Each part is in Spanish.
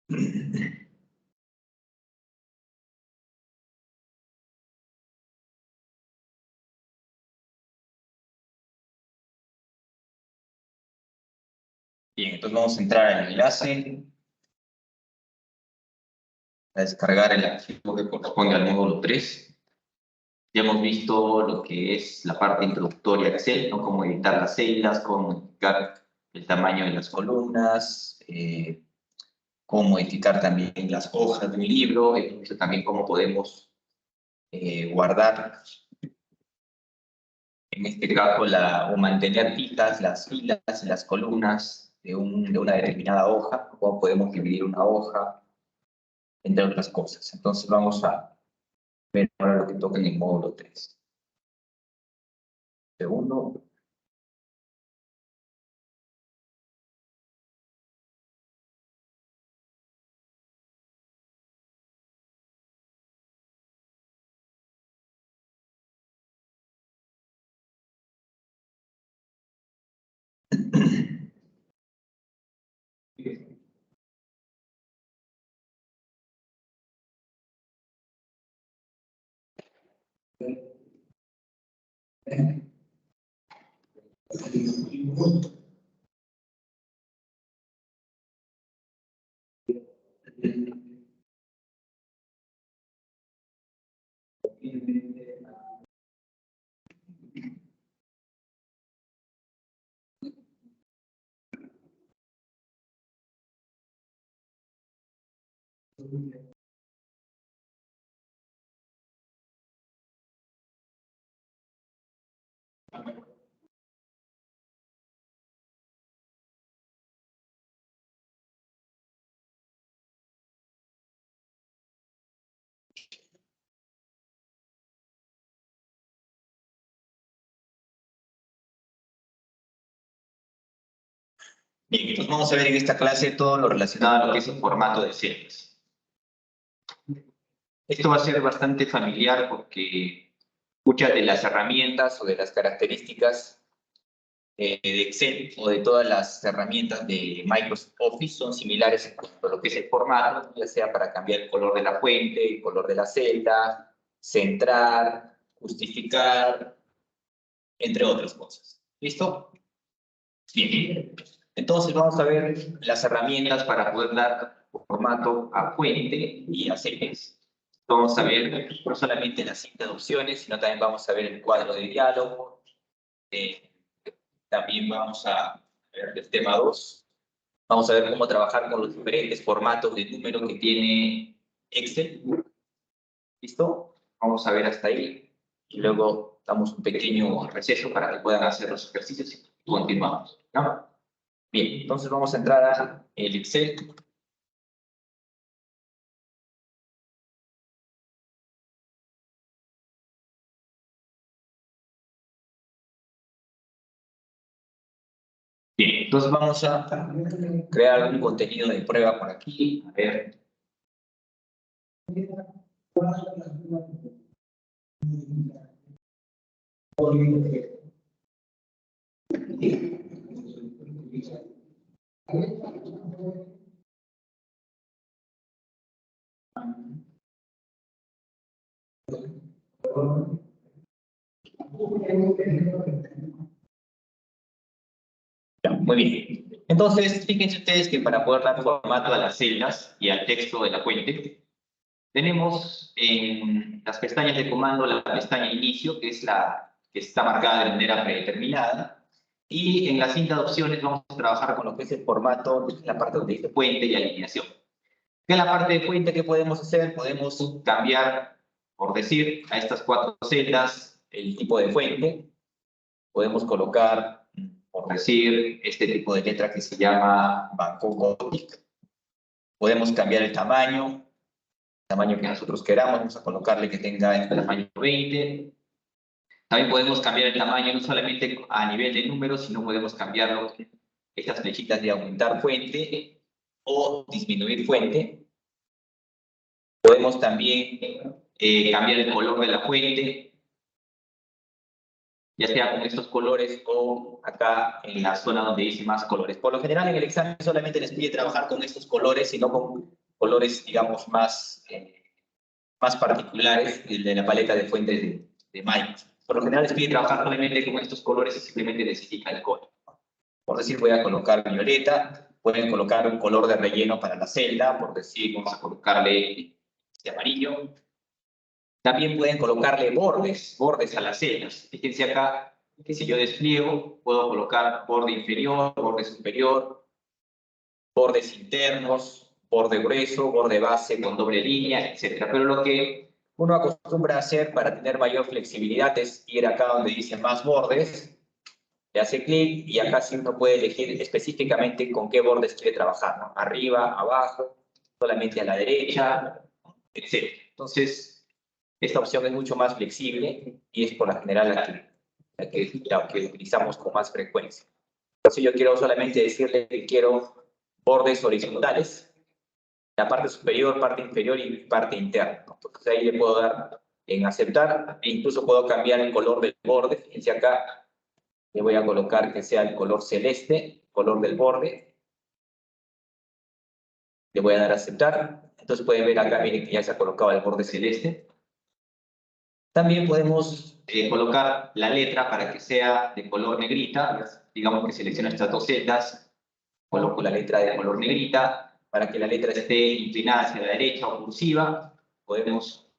Bien, entonces vamos a entrar al enlace, a descargar el archivo que corresponde al módulo 3. Ya hemos visto lo que es la parte introductoria de Excel, ¿no? Cómo editar las celdas, cómo modificar el tamaño de las columnas, cómo modificar también las hojas de un libro, también cómo podemos guardar, en este caso, o mantener fijas las filas y las columnas de una determinada hoja, cómo podemos dividir una hoja, entre otras cosas. Entonces vamos a ver ahora lo que toca en el módulo 3. Segundo. Bien, entonces vamos a ver en esta clase todo lo relacionado a lo que es el formato de celdas. Esto va a ser bastante familiar porque muchas de las herramientas o de las características de Excel o de todas las herramientas de Microsoft Office son similares en cuanto a lo que es el formato, ya sea para cambiar el color de la fuente, el color de la celda, centrar, justificar, entre otras cosas. ¿Listo? Bien. Entonces vamos a ver las herramientas para poder dar formato a fuente y a celdas. Vamos a ver no solamente la cinta de opciones, sino también vamos a ver el cuadro de diálogo. También vamos a ver el tema 2. Vamos a ver cómo trabajar con los diferentes formatos de número que tiene Excel. ¿Listo? Vamos a ver hasta ahí. Y luego damos un pequeño receso para que puedan hacer los ejercicios y continuamos, ¿no? Bien, entonces vamos a entrar a el Excel. Bien, entonces vamos a crear un contenido de prueba por aquí. A ver. Ya, muy bien. Entonces, fíjense ustedes que para poder dar formato a las celdas y al texto de la fuente, tenemos en las pestañas de comando la pestaña inicio, que es la que está marcada de manera predeterminada, y en la cinta de opciones vamos a trabajar con lo que es el formato, la parte donde dice fuente y alineación. ¿Qué es la parte de fuente que podemos hacer? Podemos cambiar, por decir, a estas 4 celdas el tipo de fuente. Podemos colocar, por decir, este tipo de letra que se llama Banco Gothic. Podemos cambiar el tamaño que nosotros queramos. Vamos a colocarle que tenga el tamaño 20. También podemos cambiar el tamaño no solamente a nivel de números, sino podemos cambiarlo con estas flechitas de aumentar fuente o disminuir fuente. Podemos también cambiar el color de la fuente. ya sea con estos colores o acá en la zona donde dice más colores. Por lo general en el examen solamente les pide trabajar con estos colores y no con colores, digamos, más particulares, el de la paleta de fuentes de Microsoft. Por lo general les pide trabajar solamente con estos colores y simplemente les indica el color. Por decir, voy a colocar violeta, pueden colocar un color de relleno para la celda, por decir, vamos a colocarle este amarillo. También pueden colocarle bordes a las celdas. Fíjense acá que si yo despliego, puedo colocar borde inferior, borde superior, bordes internos, borde grueso, borde base con doble línea, etc. Pero lo que uno acostumbra a hacer para tener mayor flexibilidad es ir acá donde dice más bordes, le hace clic y acá sí uno puede elegir específicamente con qué bordes quiere trabajar, ¿no? Arriba, abajo, solamente a la derecha, etc. Entonces, esta opción es mucho más flexible y es por lo general la que utilizamos con más frecuencia. Entonces yo quiero solamente decirle que quiero bordes horizontales, la parte superior, parte inferior y parte interna. Entonces ahí le puedo dar en aceptar e incluso puedo cambiar el color del borde. Fíjense acá, le voy a colocar que sea el color celeste, color del borde. Le voy a dar a aceptar. Entonces pueden ver acá, miren que ya se ha colocado el borde celeste. También podemos colocar la letra para que sea de color negrita. Digamos que selecciono estas dos celdas, coloco la letra de color negrita para que la letra esté inclinada hacia la derecha o cursiva. Podemos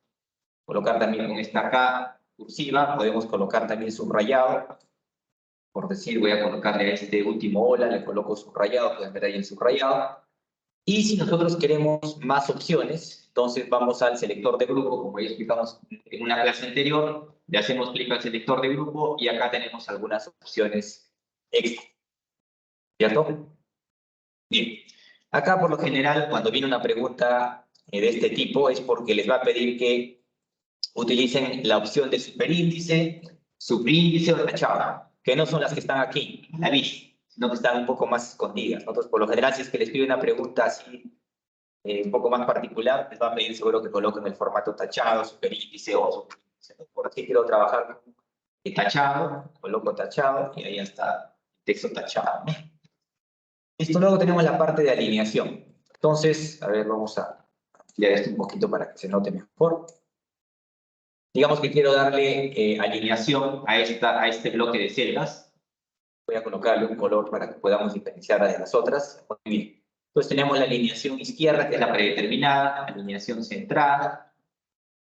colocar también con esta acá, cursiva. Podemos colocar también subrayado. Por decir, voy a colocarle a este último hola, le coloco subrayado, pueden ver ahí el subrayado. Y si nosotros queremos más opciones, entonces vamos al selector de grupo, como ya explicamos en una clase anterior, le hacemos clic al selector de grupo y acá tenemos algunas opciones extra. ¿Cierto? Bien. Acá por lo general, cuando viene una pregunta de este tipo, es porque les va a pedir que utilicen la opción de superíndice, subíndice o tachado, que no son las que están aquí, a la vista, sino que están un poco más escondidas. Nosotros por lo general, si es que les pide una pregunta así, un poco más particular, les va a pedir seguro que coloquen el formato tachado, superíndice o subíndice. Por aquí quiero trabajar con tachado, coloco tachado y ahí está el texto tachado. Listo, luego tenemos la parte de alineación. Entonces, a ver, vamos a ampliar esto un poquito para que se note mejor. Digamos que quiero darle alineación a este bloque de celdas. Voy a colocarle un color para que podamos diferenciarla de las otras. Muy bien. Entonces tenemos la alineación izquierda, que es la predeterminada, alineación centrada,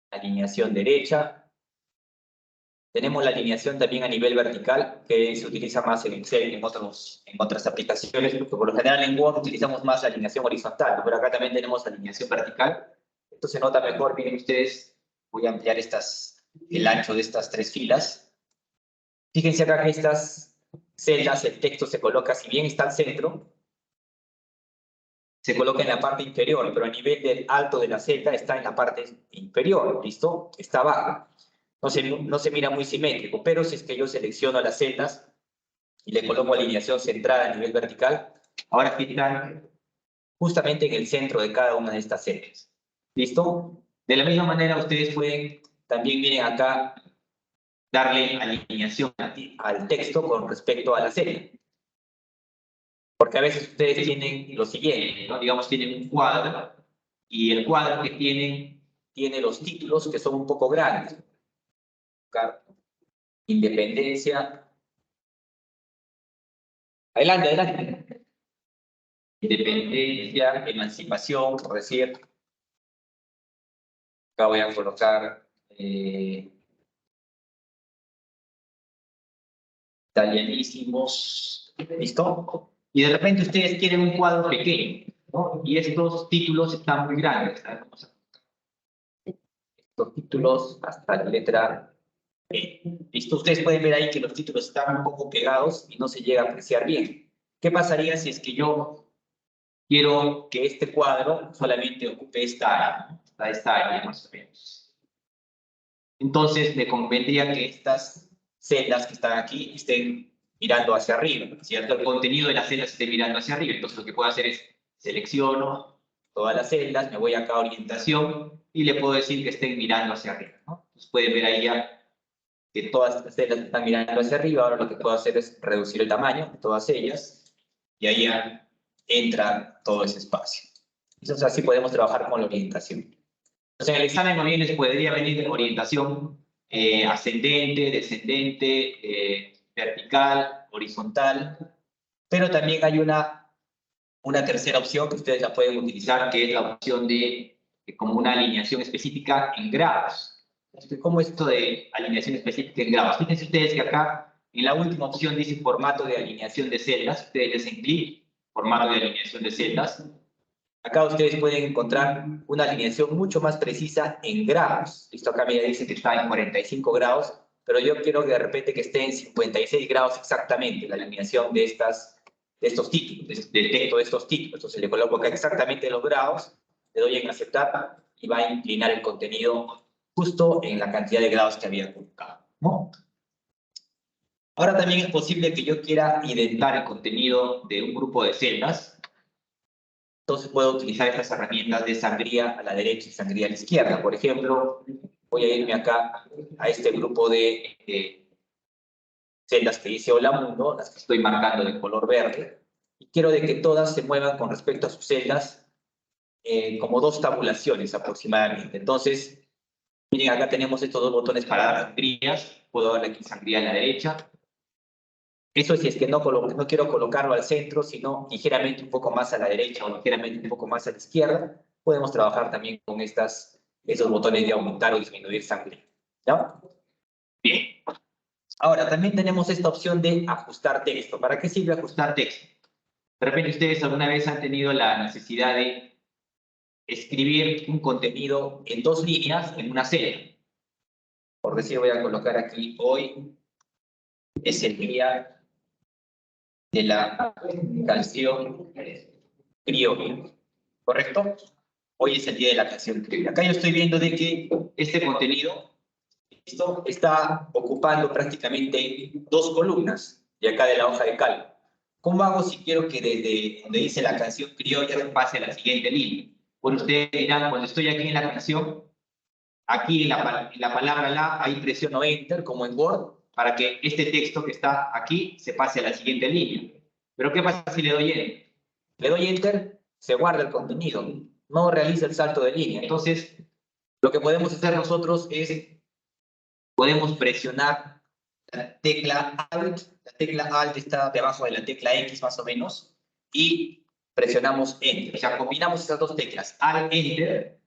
alineación derecha. Tenemos la alineación también a nivel vertical, que se utiliza más en Excel, en otras aplicaciones, porque por lo general en Word utilizamos más la alineación horizontal, pero acá también tenemos alineación vertical. Esto se nota mejor, miren ustedes, voy a ampliar el ancho de estas tres filas. Fíjense acá que estas celdas, el texto se coloca, si bien está al centro, se coloca en la parte inferior, pero a nivel del alto de la celda está en la parte inferior, ¿listo? Está abajo. No se mira muy simétrico, pero si es que yo selecciono las celdas y le coloco alineación centrada a nivel vertical, ahora están justamente en el centro de cada una de estas celdas. ¿Listo? De la misma manera, ustedes pueden, también miren acá, darle alineación al texto con respecto a la celda. Porque a veces ustedes tienen lo siguiente, ¿no? Digamos, tienen un cuadro y el cuadro que tiene los títulos que son un poco grandes. Independencia. Adelante, adelante. Independencia, emancipación, por decir. Acá voy a colocar italianísimos. ¿Listo? Y de repente ustedes quieren un cuadro pequeño, ¿no? Y estos títulos están muy grandes. Estos títulos hasta la letra E. ¿Listo? Ustedes pueden ver ahí que los títulos están un poco pegados y no se llega a apreciar bien. ¿Qué pasaría si es que yo quiero que este cuadro solamente ocupe esta área más o menos? Entonces me convendría que estas celdas que están aquí estén mirando hacia arriba, ¿cierto? El contenido de las celdas esté mirando hacia arriba. Entonces lo que puedo hacer es selecciono todas las celdas, me voy acá a orientación y le puedo decir que estén mirando hacia arriba, ¿no? Entonces pueden ver ahí ya que todas estas celdas están mirando hacia arriba. Ahora lo que puedo hacer es reducir el tamaño de todas ellas y ahí ya entra todo ese espacio. Entonces así podemos trabajar con la orientación. Entonces en el examen también les podría venir orientación ascendente, descendente, vertical, horizontal, pero también hay una tercera opción que ustedes la pueden utilizar, que es la opción de como una alineación específica en grados. ¿Cómo es esto de alineación específica en grados? Fíjense ustedes que acá en la última opción dice formato de alineación de celdas. Ustedes le hacen clic, formato de alineación de celdas. Acá ustedes pueden encontrar una alineación mucho más precisa en grados. Listo, acá me dice que está en 45 grados, pero yo quiero que de repente que esté en 56 grados exactamente la alineación de estos títulos, del texto de estos títulos. Entonces le coloco acá exactamente los grados, le doy en aceptar y va a inclinar el contenido justo en la cantidad de grados que había colocado, ¿no? Ahora también es posible que yo quiera indentar el contenido de un grupo de celdas. Entonces puedo utilizar estas herramientas de sangría a la derecha y sangría a la izquierda. Por ejemplo, voy a irme acá a este grupo de celdas que dice Hola Mundo, las que estoy marcando de color verde, y quiero de que todas se muevan con respecto a sus celdas como dos tabulaciones aproximadamente. Entonces, miren, acá tenemos estos dos botones para dar sangrías. Puedo darle aquí sangría a la derecha. Eso si es que no quiero colocarlo al centro, sino ligeramente un poco más a la derecha o ligeramente un poco más a la izquierda. Podemos trabajar también con esos botones de aumentar o disminuir sangría, ¿ya? Bien. Ahora, también tenemos esta opción de ajustar texto. ¿Para qué sirve ajustar texto? De repente ustedes alguna vez han tenido la necesidad de escribir un contenido en 2 líneas en una celda. Por decir, voy a colocar aquí, hoy es el día de la canción criolla, ¿correcto? Hoy es el día de la canción criolla. Acá yo estoy viendo de que este contenido esto está ocupando prácticamente 2 columnas de acá de la hoja de cálculo. ¿Cómo hago si quiero que desde donde dice la canción criolla se pase a la siguiente línea? Bueno, ustedes dirán, cuando estoy aquí en la canción, aquí en la palabra la, ahí presiono Enter, como en Word, para que este texto que está aquí se pase a la siguiente línea. Pero ¿qué pasa si le doy Enter? Le doy Enter, se guarda el contenido, no realiza el salto de línea. Entonces, lo que podemos hacer nosotros es, podemos presionar la tecla Alt está debajo de la tecla X más o menos, y presionamos Enter. O sea, combinamos estas dos teclas, Alt, Enter,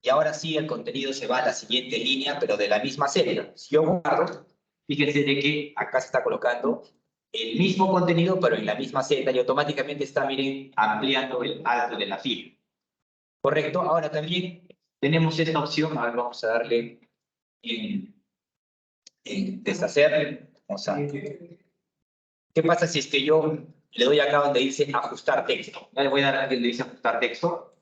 y ahora sí el contenido se va a la siguiente línea, pero de la misma celda. Si yo guardo, fíjense de que acá se está colocando el mismo contenido, pero en la misma celda, y automáticamente está, miren, ampliando el alto de la fila. ¿Correcto? Ahora también tenemos esta opción, a ver, vamos a darle en deshacer. Vamos a... ¿Qué pasa si es que yo le doy acá donde dice ajustar texto? Ya le voy a dar aquí donde dice ajustar texto.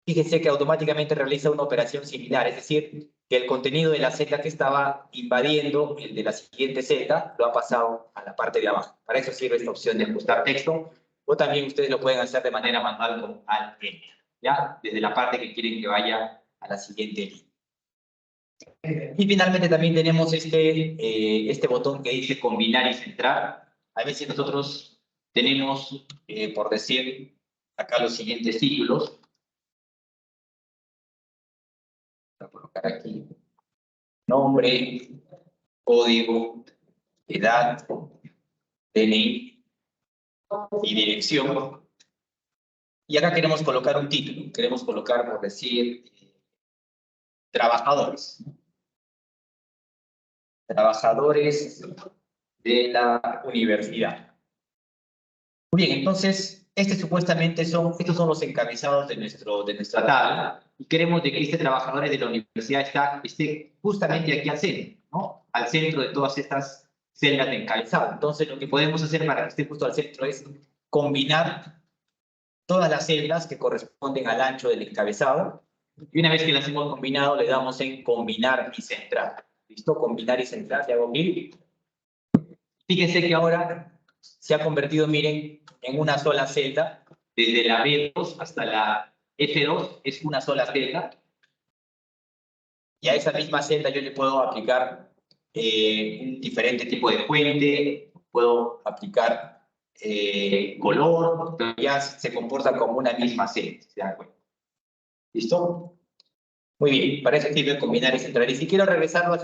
Fíjense que automáticamente realiza una operación similar, es decir, que el contenido de la celda que estaba invadiendo el de la siguiente celda lo ha pasado a la parte de abajo. Para eso sirve esta opción de ajustar texto, o también ustedes lo pueden hacer de manera manual con Alt Enter, ¿ya? Desde la parte que quieren que vaya a la siguiente línea. Y finalmente también tenemos este botón que dice combinar y centrar. A veces nosotros tenemos, por decir, acá los siguientes títulos. Voy a colocar aquí nombre, código, edad, DNI y dirección. Y acá queremos colocar un título. Queremos colocar, por decir, trabajadores. Trabajadores de la universidad. Muy bien, entonces, supuestamente estos son los encabezados de nuestra tabla. Y queremos de que este trabajador de la universidad esté justamente aquí al centro, ¿no? Al centro de todas estas celdas de encabezado. Entonces, lo que podemos hacer para que esté justo al centro es combinar todas las celdas que corresponden al ancho del encabezado. Y una vez que las hemos combinado, le damos en combinar y centrar. ¿Listo? Combinar y centrar. Le hago clic. Fíjense que ahora se ha convertido, miren, en una sola celda. Desde la B2 hasta la F2 es una sola celda. Y a esa misma celda yo le puedo aplicar un diferente tipo de fuente, puedo aplicar color, pero ya se comporta como una misma celda, ¿se dan cuenta? ¿Listo? Muy bien, para eso sirve combinar y centrar. Y si quiero regresarlo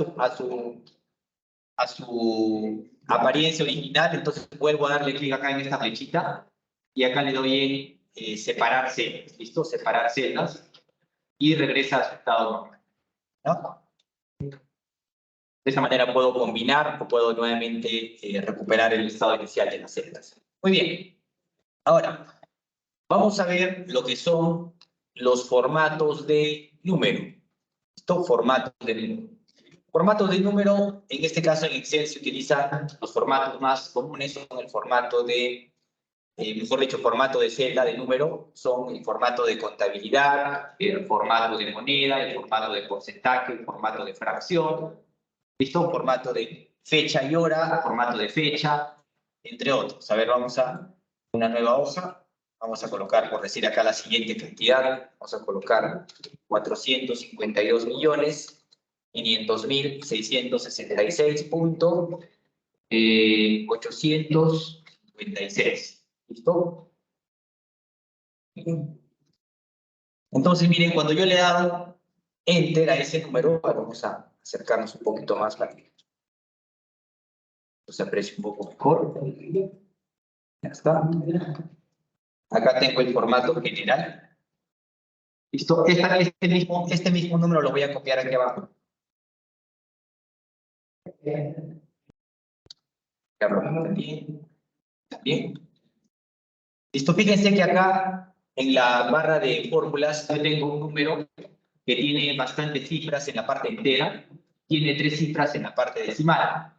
a su apariencia original, entonces vuelvo a darle clic acá en esta flechita y acá le doy en separar celdas, ¿listo? Separar celdas y regresa a su estado normal, ¿no? De esa manera puedo combinar o puedo nuevamente recuperar el estado inicial de las celdas. Muy bien. Ahora, vamos a ver lo que son los formatos de número. Estos formatos de número. Formatos de número, en este caso en Excel se utilizan los formatos más comunes, son el formato de, mejor dicho, formato de celda de número, son el formato de contabilidad, el formato de moneda, el formato de porcentaje, el formato de fracción, ¿listo? Formato de fecha y hora, formato de fecha, entre otros. A ver, vamos a una nueva hoja. Vamos a colocar, por decir acá, la siguiente cantidad. Vamos a colocar 450.500.666.856. ¿Listo? Entonces, miren, cuando yo le he dado Enter a ese número, vamos a acercarnos un poquito más para que se aprecie un poco mejor. Ya está. Acá tengo el formato general. ¿Listo? Este mismo número lo voy a copiar aquí abajo. También. ¿Listo? Fíjense que acá en la barra de fórmulas yo tengo un número que tiene bastantes cifras en la parte entera, tiene 3 cifras en la parte decimal.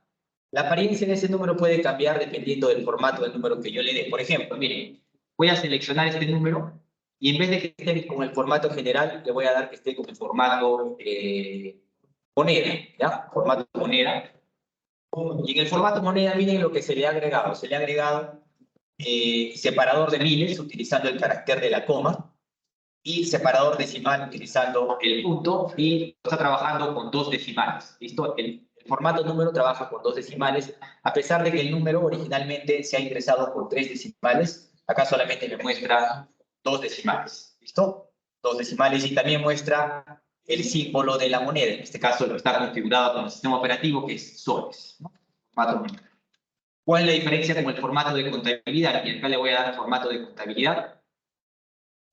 La apariencia de ese número puede cambiar dependiendo del formato del número que yo le dé. Por ejemplo, miren, voy a seleccionar este número y en vez de que esté con el formato general, le voy a dar que esté con el formato moneda, ¿ya? Formato moneda. Y en el formato moneda, miren lo que se le ha agregado. Se le ha agregado separador de miles utilizando el carácter de la coma y separador decimal utilizando el punto y está trabajando con 2 decimales. ¿Listo? El formato número trabaja con 2 decimales, a pesar de que el número originalmente se ha ingresado con 3 decimales, acá solamente me muestra 2 decimales. ¿Listo? 2 decimales y también muestra el símbolo de la moneda. En este caso lo está configurado con el sistema operativo que es soles, ¿no? Formato número. ¿Cuál es la diferencia con el formato de contabilidad? Y acá le voy a dar formato de contabilidad.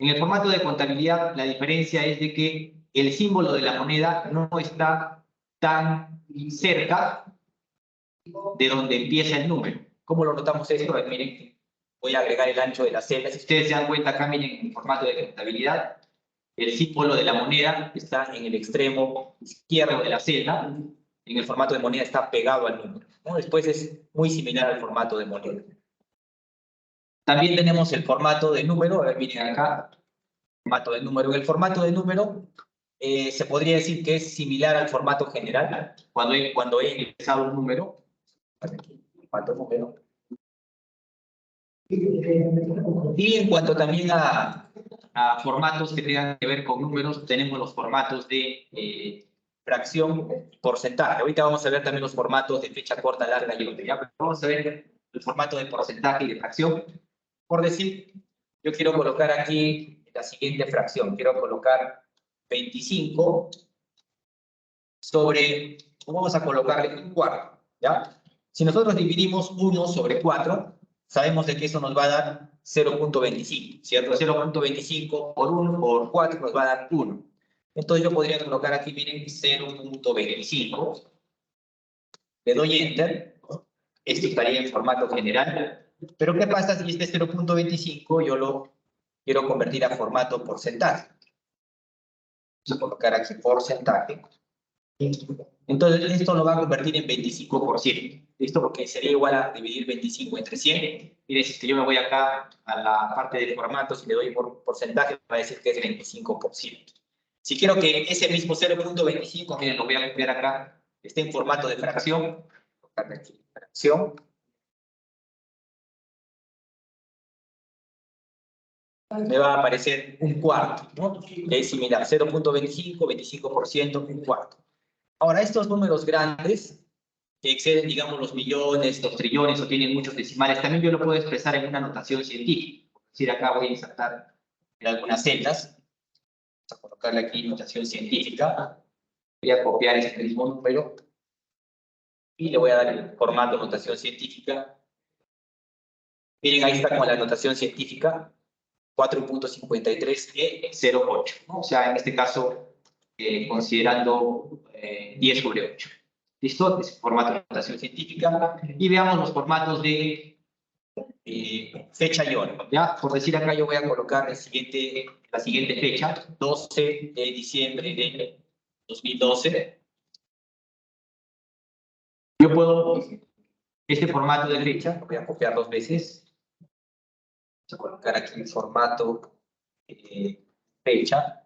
En el formato de contabilidad, la diferencia es de que el símbolo de la moneda no está tan cerca de donde empieza el número. ¿Cómo lo notamos esto? Miren, voy a agregar el ancho de la celda. Si ustedes se dan cuenta acá, miren, en el formato de contabilidad, el símbolo de la moneda está en el extremo izquierdo de la celda. En el formato de moneda está pegado al número, ¿no? Después es muy similar al formato de moneda. También tenemos el formato de número. A ver, miren acá. Formato de número. En el formato de número se podría decir que es similar al formato general. Cuando he ingresado un número. Formato número. Y en cuanto también a formatos que tengan que ver con números, tenemos los formatos de fracción y porcentaje. Ahorita vamos a ver también los formatos de fecha corta, larga y otro. ¿Ya? Vamos a ver el formato de porcentaje y de fracción. Por decir, yo quiero colocar aquí la siguiente fracción. Quiero colocar 25 sobre, vamos a colocarle un cuarto, ¿ya? Si nosotros dividimos 1 sobre 4, sabemos de que eso nos va a dar 0.25, ¿cierto? 0.25 por 1 por 4 nos va a dar 1. Entonces yo podría colocar aquí, miren, 0.25. Le doy Enter. Esto estaría en formato general. Pero ¿qué pasa si este 0.25 yo lo quiero convertir a formato porcentaje? Vamos a colocar aquí porcentaje. Entonces esto lo va a convertir en 25%. ¿Listo? Porque sería igual a dividir 25 entre 100. Miren, si yo me voy acá a la parte de formatos y le doy por porcentaje, va a decir que es 25%. Si quiero que ese mismo 0.25, miren, lo voy a copiar acá, esté en formato de fracción. Aquí, fracción. Me va a aparecer un cuarto, ¿no? Que es similar, 0.25, 25%, un cuarto. Ahora, estos números grandes que exceden, digamos, los millones, los trillones o tienen muchos decimales, también yo lo puedo expresar en una notación científica. Es decir, acá voy a insertar en algunas celdas. Vamos a colocarle aquí notación científica. Voy a copiar este mismo número y le voy a dar el formato notación científica. Miren, ahí está con la notación científica 4.53E08, ¿no? O sea, en este caso, considerando 10 sobre 8. ¿Listo? Es formato de notación científica. Y veamos los formatos de fecha y hora. ¿Ya? Por decir acá, yo voy a colocar la siguiente fecha, 12 de diciembre de 2012. Yo puedo, este formato de fecha, lo voy a copiar 2 veces. Vamos a colocar aquí el formato fecha.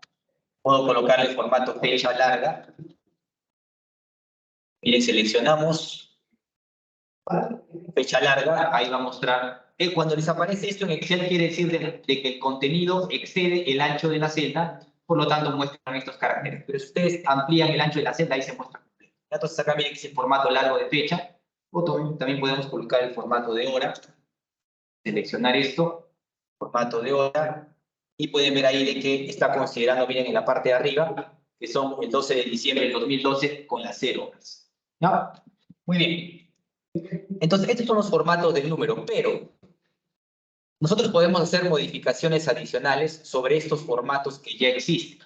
Puedo colocar el formato fecha larga. Miren, seleccionamos fecha larga, ahí va a mostrar. Cuando les aparece esto en Excel, quiere decir de que el contenido excede el ancho de la celda, por lo tanto muestran estos caracteres. Pero si ustedes amplían el ancho de la celda, ahí se muestra completo. Entonces acá miren que es el formato largo de fecha, o también podemos colocar el formato de hora. Seleccionar esto, formato de hora, y pueden ver ahí de que está considerando, miren, en la parte de arriba, que son el 12 de diciembre del 2012 con las 0 horas. ¿No? Muy bien. Entonces, estos son los formatos del número, pero nosotros podemos hacer modificaciones adicionales sobre estos formatos que ya existen.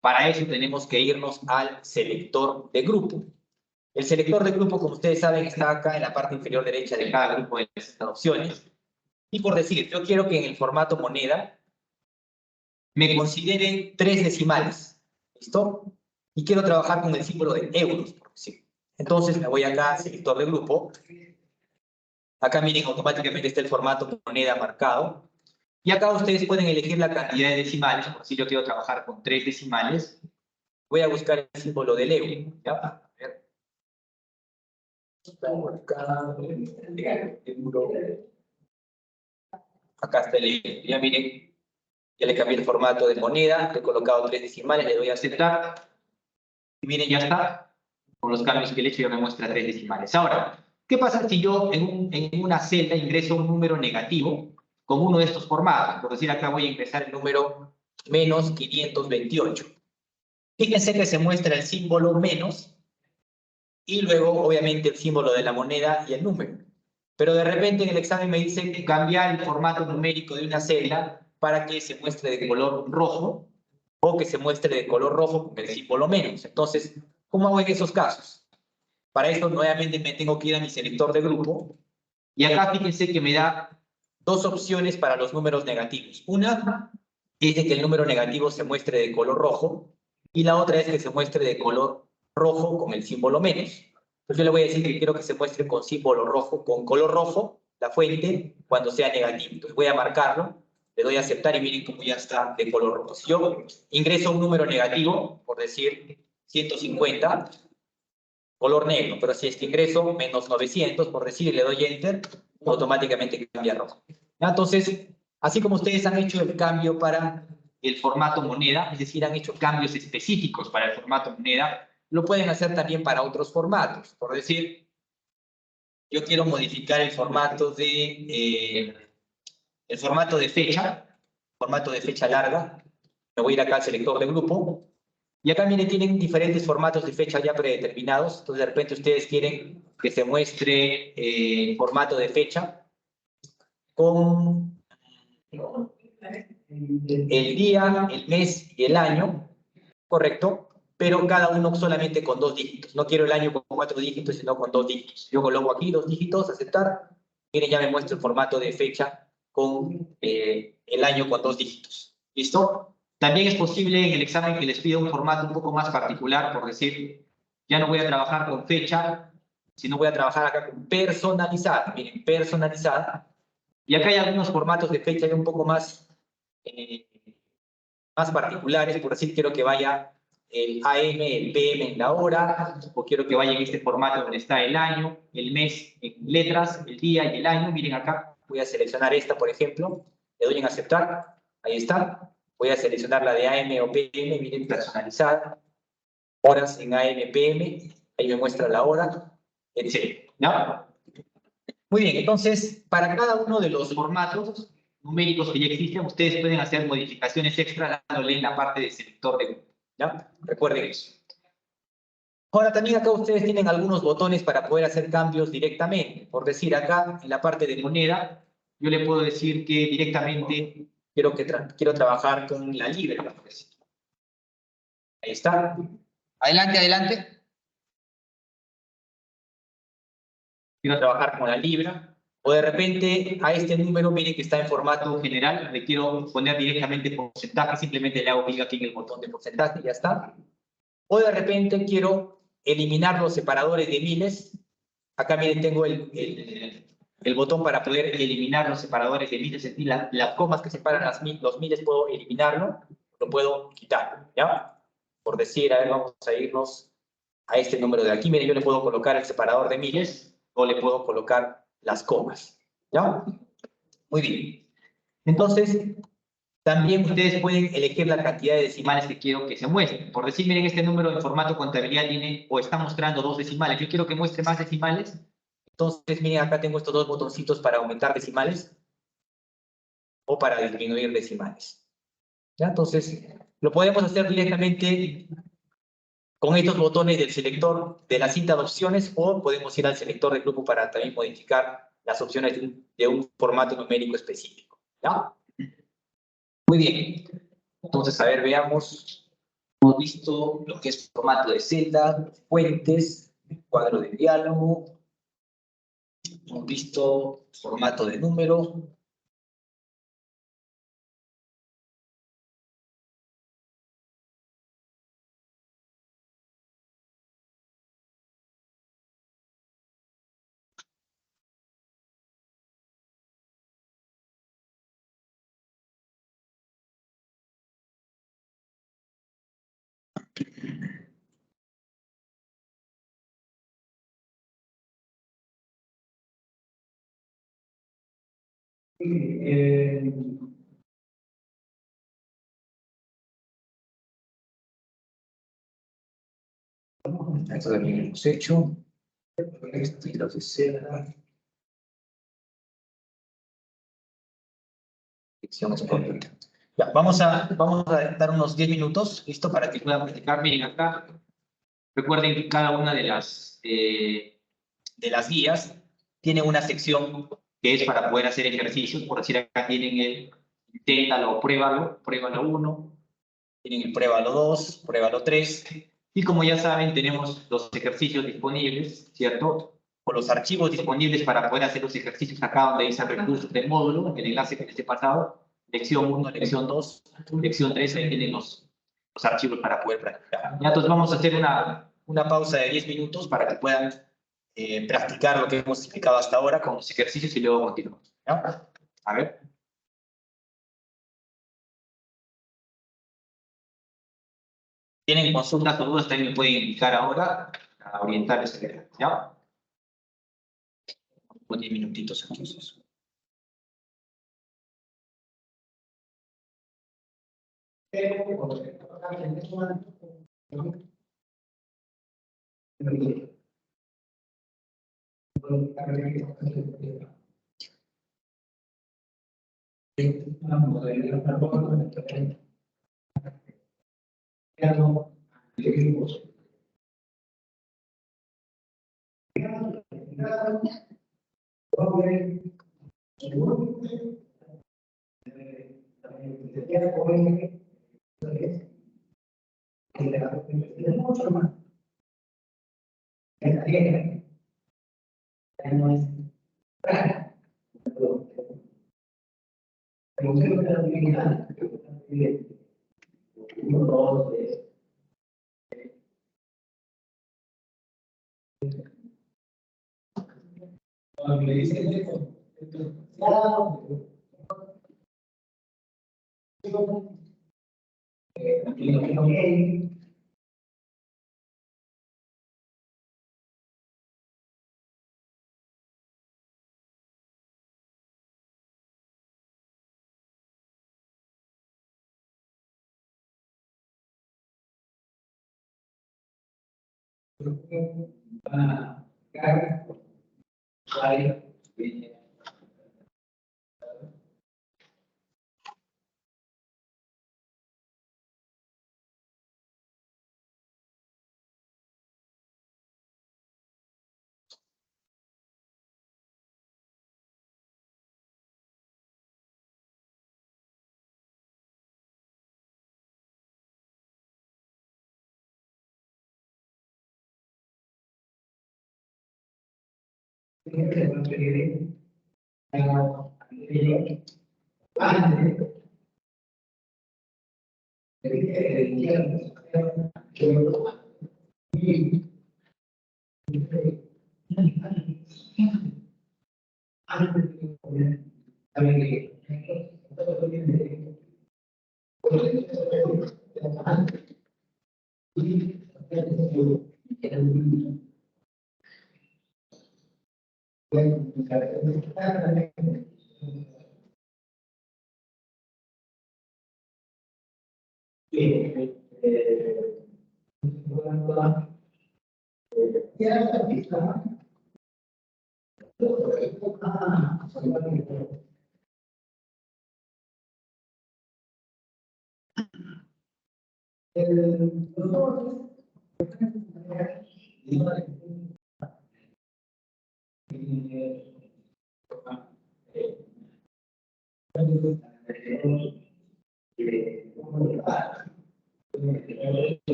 Para eso tenemos que irnos al selector de grupo. El selector de grupo, como ustedes saben, está acá en la parte inferior derecha de cada grupo de estas opciones. Y por decir, yo quiero que en el formato moneda me consideren 3 decimales. ¿Listo? Y quiero trabajar con el símbolo de euros, por decir. Entonces me voy acá al selector de grupo. Acá miren, automáticamente está el formato moneda marcado. Y acá ustedes pueden elegir la cantidad de decimales. Por si yo quiero trabajar con 3 decimales, voy a buscar el símbolo del euro. ¿Ya? A ver. Acá está el euro. Ya miren, ya le cambié el formato de moneda, le he colocado 3 decimales, le doy a aceptar. Y miren, ya está. Con los cambios que le he hecho ya me muestra 3 decimales. Ahora, ¿qué pasa si yo en una celda ingreso un número negativo con uno de estos formatos? Por decir, acá voy a ingresar el número menos 528. Fíjense que se muestra el símbolo menos y luego, obviamente, el símbolo de la moneda y el número. Pero de repente en el examen me dicen que cambiar el formato numérico de una celda para que se muestre de color rojo o que se muestre de color rojo con el símbolo menos. Entonces, ¿cómo hago en esos casos? Para eso, nuevamente, me tengo que ir a mi selector de grupo. Y acá fíjense que me da 2 opciones para los números negativos. Una es de que el número negativo se muestre de color rojo y la otra es que se muestre de color rojo con el símbolo menos. Entonces yo le voy a decir que quiero que se muestre con símbolo rojo, con color rojo, la fuente, cuando sea negativo. Entonces voy a marcarlo, le doy a aceptar y miren cómo ya está de color rojo. Si yo ingreso un número negativo, por decir 150, color negro, pero si es que ingreso menos 900, por decir, le doy Enter, automáticamente cambia a rojo. Entonces, así como ustedes han hecho el cambio para el formato moneda, es decir, han hecho cambios específicos para el formato moneda, lo pueden hacer también para otros formatos. Por decir, yo quiero modificar el formato de fecha larga. Me voy a ir acá al selector de grupo. Y acá, miren, tienen diferentes formatos de fecha ya predeterminados. Entonces, de repente, ustedes quieren que se muestre formato de fecha con el día, el mes y el año, ¿correcto? Pero cada uno solamente con 2 dígitos. No quiero el año con 4 dígitos, sino con 2 dígitos. Yo coloco aquí 2 dígitos, aceptar. Miren, ya me muestra el formato de fecha con el año con 2 dígitos. ¿Listo? También es posible en el examen que les pida un formato un poco más particular, por decir, ya no voy a trabajar con fecha, sino voy a trabajar acá con personalizada. Miren, personalizada. Y acá hay algunos formatos de fecha ya un poco más particulares, por decir, quiero que vaya el AM, el PM en la hora, o quiero que vaya en este formato donde está el año, el mes en letras, el día y el año. Miren acá, voy a seleccionar esta, por ejemplo, le doy en aceptar, ahí está. Voy a seleccionar la de AM o PM, miren, personalizada, horas en AM, PM, ahí me muestra la hora, etc. ¿Ya? Muy bien, entonces, para cada uno de los formatos numéricos que ya existen, ustedes pueden hacer modificaciones extra dándole en la parte de selector de grupo. ¿Ya? Recuerden eso. Ahora también acá ustedes tienen algunos botones para poder hacer cambios directamente. Por decir acá, en la parte de moneda, yo le puedo decir que directamente quiero trabajar con la libra. Ahí está. Adelante, adelante. Quiero trabajar con la libra. O de repente a este número, mire que está en formato general, le quiero poner directamente porcentaje, simplemente le hago clic aquí en el botón de porcentaje y ya está. O de repente quiero eliminar los separadores de miles. Acá miren, tengo el botón para poder eliminar los separadores de miles, es decir, las comas que separan los miles puedo eliminarlo, lo puedo quitar, ¿ya? Por decir, a ver, vamos a irnos a este número de aquí. Miren, yo le puedo colocar el separador de miles o le puedo colocar las comas, ¿ya? Muy bien. Entonces, también ustedes pueden elegir la cantidad de decimales que quiero que se muestren. Por decir, miren, este número en formato contabilidad tiene o está mostrando 2 decimales. Yo quiero que muestre más decimales. Entonces, miren, acá tengo estos dos botoncitos para aumentar decimales o para disminuir decimales. ¿Ya? Entonces, lo podemos hacer directamente con estos botones del selector de la cinta de opciones o podemos ir al selector de grupo para también modificar las opciones de un formato numérico específico. ¿Ya? Muy bien. Entonces, a ver, veamos. Hemos visto lo que es formato de celda, fuentes, cuadro de diálogo. Hemos visto formato de número. Esto también hemos hecho. Estilos de celda. Sección exportable. Ya, vamos a dar unos 10 minutos, ¿listo? Para que puedan practicar. Miren acá. Recuerden que cada una de las guías tiene una sección que es para poder hacer ejercicios. Por decir, acá tienen el inténtalo o pruébalo 1, tienen el pruébalo 2, pruébalo 3. Y como ya saben, tenemos los ejercicios disponibles, ¿cierto? O los archivos disponibles para poder hacer los ejercicios acá donde dice recursos del módulo, el enlace que les he pasado, lección 1, lección 2, lección 3, ahí tienen los archivos para poder practicar. Ya, entonces vamos a hacer una pausa de 10 minutos para que puedan practicar lo que hemos explicado hasta ahora con los ejercicios y luego continuamos. ¿Ya? A ver. Tienen consultas o dudas, también me pueden indicar ahora para orientarles. ¿Ya? Con 10 minutitos entonces.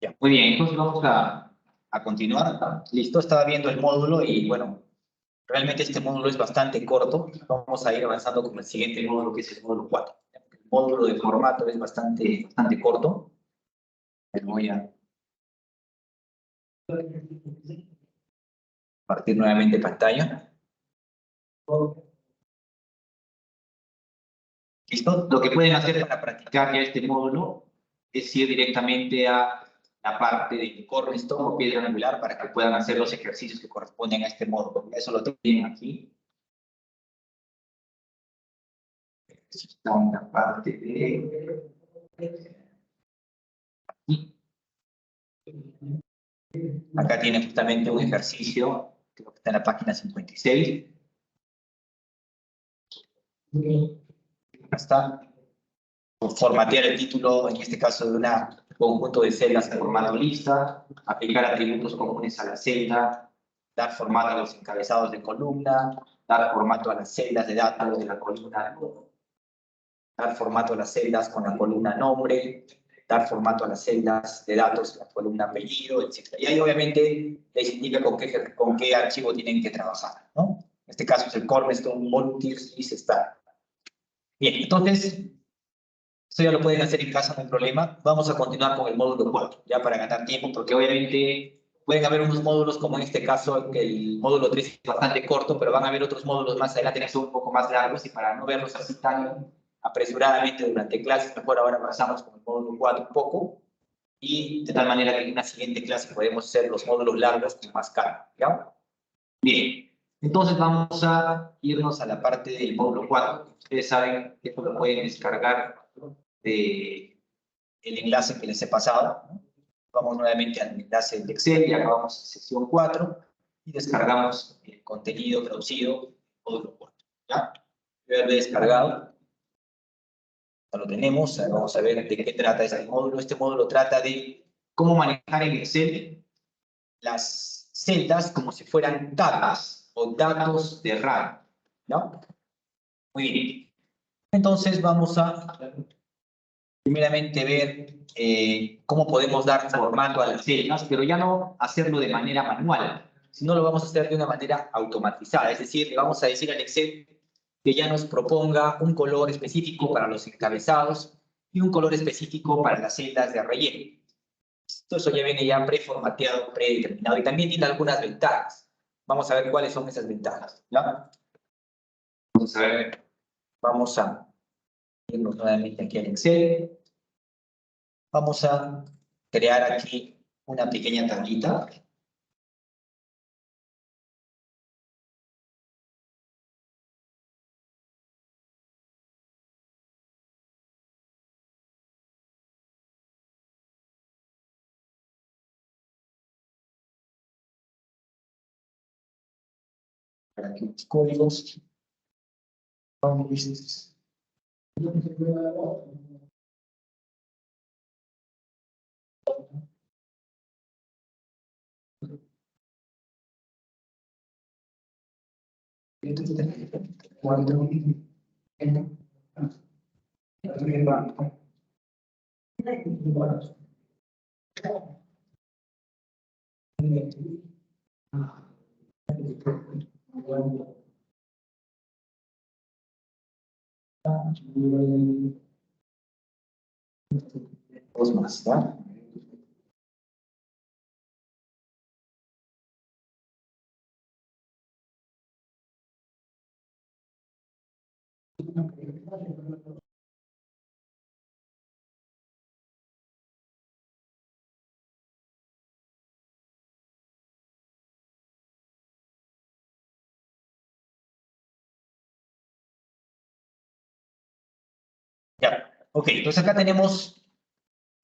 Ya, muy bien, entonces vamos a continuar. Listo, estaba viendo el módulo y bueno, realmente este módulo es bastante corto. Vamos a ir avanzando con el siguiente módulo, que es el módulo 4. El módulo de formato es bastante corto. Voy a compartir nuevamente pantalla. ¿Listo? Lo que pueden hacer para practicar ya este módulo es ir directamente a la parte de cornerstone o piedra angular para que puedan hacer los ejercicios que corresponden a este módulo. Eso lo tienen aquí. Está en la parte de aquí. Acá tiene justamente un ejercicio, creo que está en la página 56. Acá está. Formatear el título, en este caso de un conjunto de celdas en formato lista, aplicar atributos comunes a la celda, dar formato a los encabezados de columna, dar formato a las celdas de datos de la columna, dar formato a las celdas con la columna nombre, dar formato a las celdas de datos de la columna apellido, etc. Y ahí obviamente les indica con qué archivo tienen que trabajar, ¿no? En este caso es el cornerstone volunteers list star. Bien, entonces esto ya lo pueden hacer en casa, no hay problema. Vamos a continuar con el módulo 4, ya para ganar tiempo, porque obviamente pueden haber unos módulos, como en este caso, que el módulo 3 es bastante corto, pero van a haber otros módulos más adelante que son un poco más largos, y para no verlos así tan apresuradamente durante clases, mejor ahora pasamos con el módulo 4 un poco, y de tal manera que en una siguiente clase podemos hacer los módulos largos con más calma, ¿ya? Bien. Entonces vamos a irnos a la parte del módulo 4. Ustedes saben que esto lo pueden descargar del enlace que les he pasado, ¿no? Vamos nuevamente al enlace de Excel y acá vamos a sección 4 y descargamos el contenido traducido módulo 4. ¿Ya? Yo ya lo he descargado. Ya lo tenemos. Vamos a ver de qué trata este módulo. Este módulo trata de cómo manejar en Excel las celdas como si fueran tablas o datos de RAM, ¿no? Muy bien. Entonces vamos a primeramente ver cómo podemos dar formato a las celdas, pero ya no hacerlo de manera manual, sino lo vamos a hacer de una manera automatizada. Es decir, le vamos a decir al Excel que ya nos proponga un color específico para los encabezados y un color específico para las celdas de relleno. Eso ya viene ya preformateado, predeterminado, y también tiene algunas ventajas. Vamos a ver cuáles son esas ventajas, ¿ya? Vamos a ver. Vamos a irnos nuevamente aquí al Excel. Vamos a crear aquí una pequeña tablita. Para aquí los códigos. Dos más, ¿ya? Ya, ok, entonces acá tenemos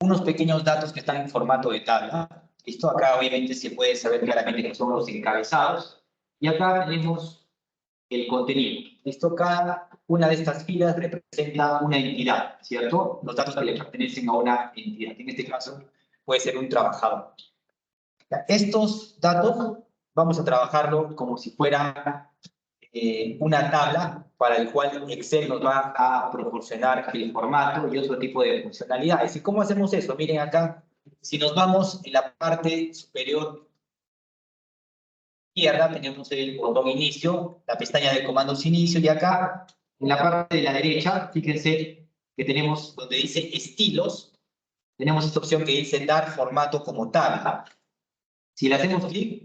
unos pequeños datos que están en formato de tabla. Esto acá obviamente se puede saber claramente que son los encabezados. Y acá tenemos el contenido. Esto, cada una de estas filas representa una entidad, ¿cierto? Los datos que le pertenecen a una entidad. En este caso puede ser un trabajador. Estos datos vamos a trabajarlo como si fuera una tabla para el cual Excel nos va a proporcionar el formato y otro tipo de funcionalidades. ¿Y cómo hacemos eso? Miren acá, si nos vamos en la parte superior izquierda, tenemos el botón inicio, la pestaña de comandos inicio, y acá en la parte de la derecha, fíjense que tenemos donde dice estilos, tenemos esta opción que dice dar formato como tabla. Si le hacemos clic,